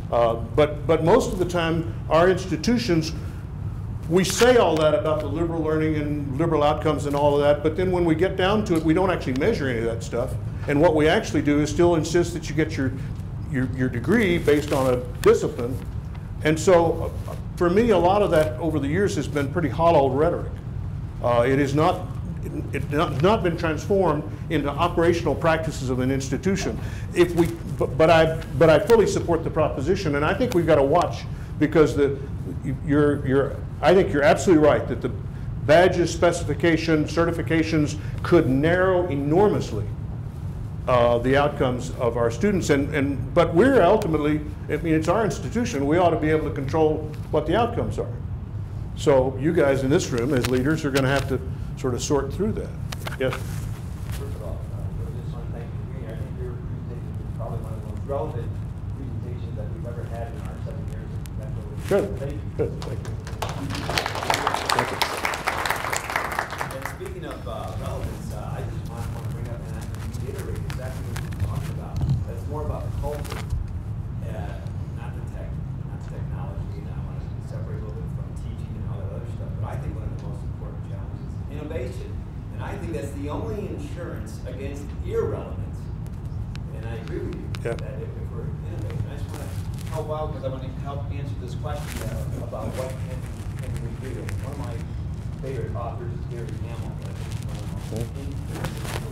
But most of the time, our institutions, we say all that about the liberal learning and liberal outcomes and all of that, but then when we get down to it, we don't actually measure any of that stuff. And what we actually do is still insist that you get your degree based on a discipline. And so for me, a lot of that over the years has been pretty hollow rhetoric. It has not been transformed into operational practices of an institution. But I fully support the proposition, and I think we've got to watch, because I think you're absolutely right that the badges, specifications, certifications could narrow enormously the outcomes of our students. But we're ultimately, I mean, it's our institution. We ought to be able to control what the outcomes are. So you guys in this room as leaders are going to have to sort of sort through that. Yes? First of all, I just want to thank you for being here. I think your presentation is probably one of the most relevant presentations that we've ever had in our 7 years of Metropolitan. Good. Thank you. Good. Thank you. Thank you. And speaking of relevance, I just want to bring up and reiterate exactly what you're talking about. That's more about the culture, not the technology. And I want to separate a little bit from teaching and all that other stuff. But I think one of the most important challenges is innovation. And I think that's the only insurance against irrelevance. And I agree with you that if we're innovating, I just want to help out because I want to help answer this question about what can we do. One of my favorite authors is Gary Hamel. I think he's one of the most influential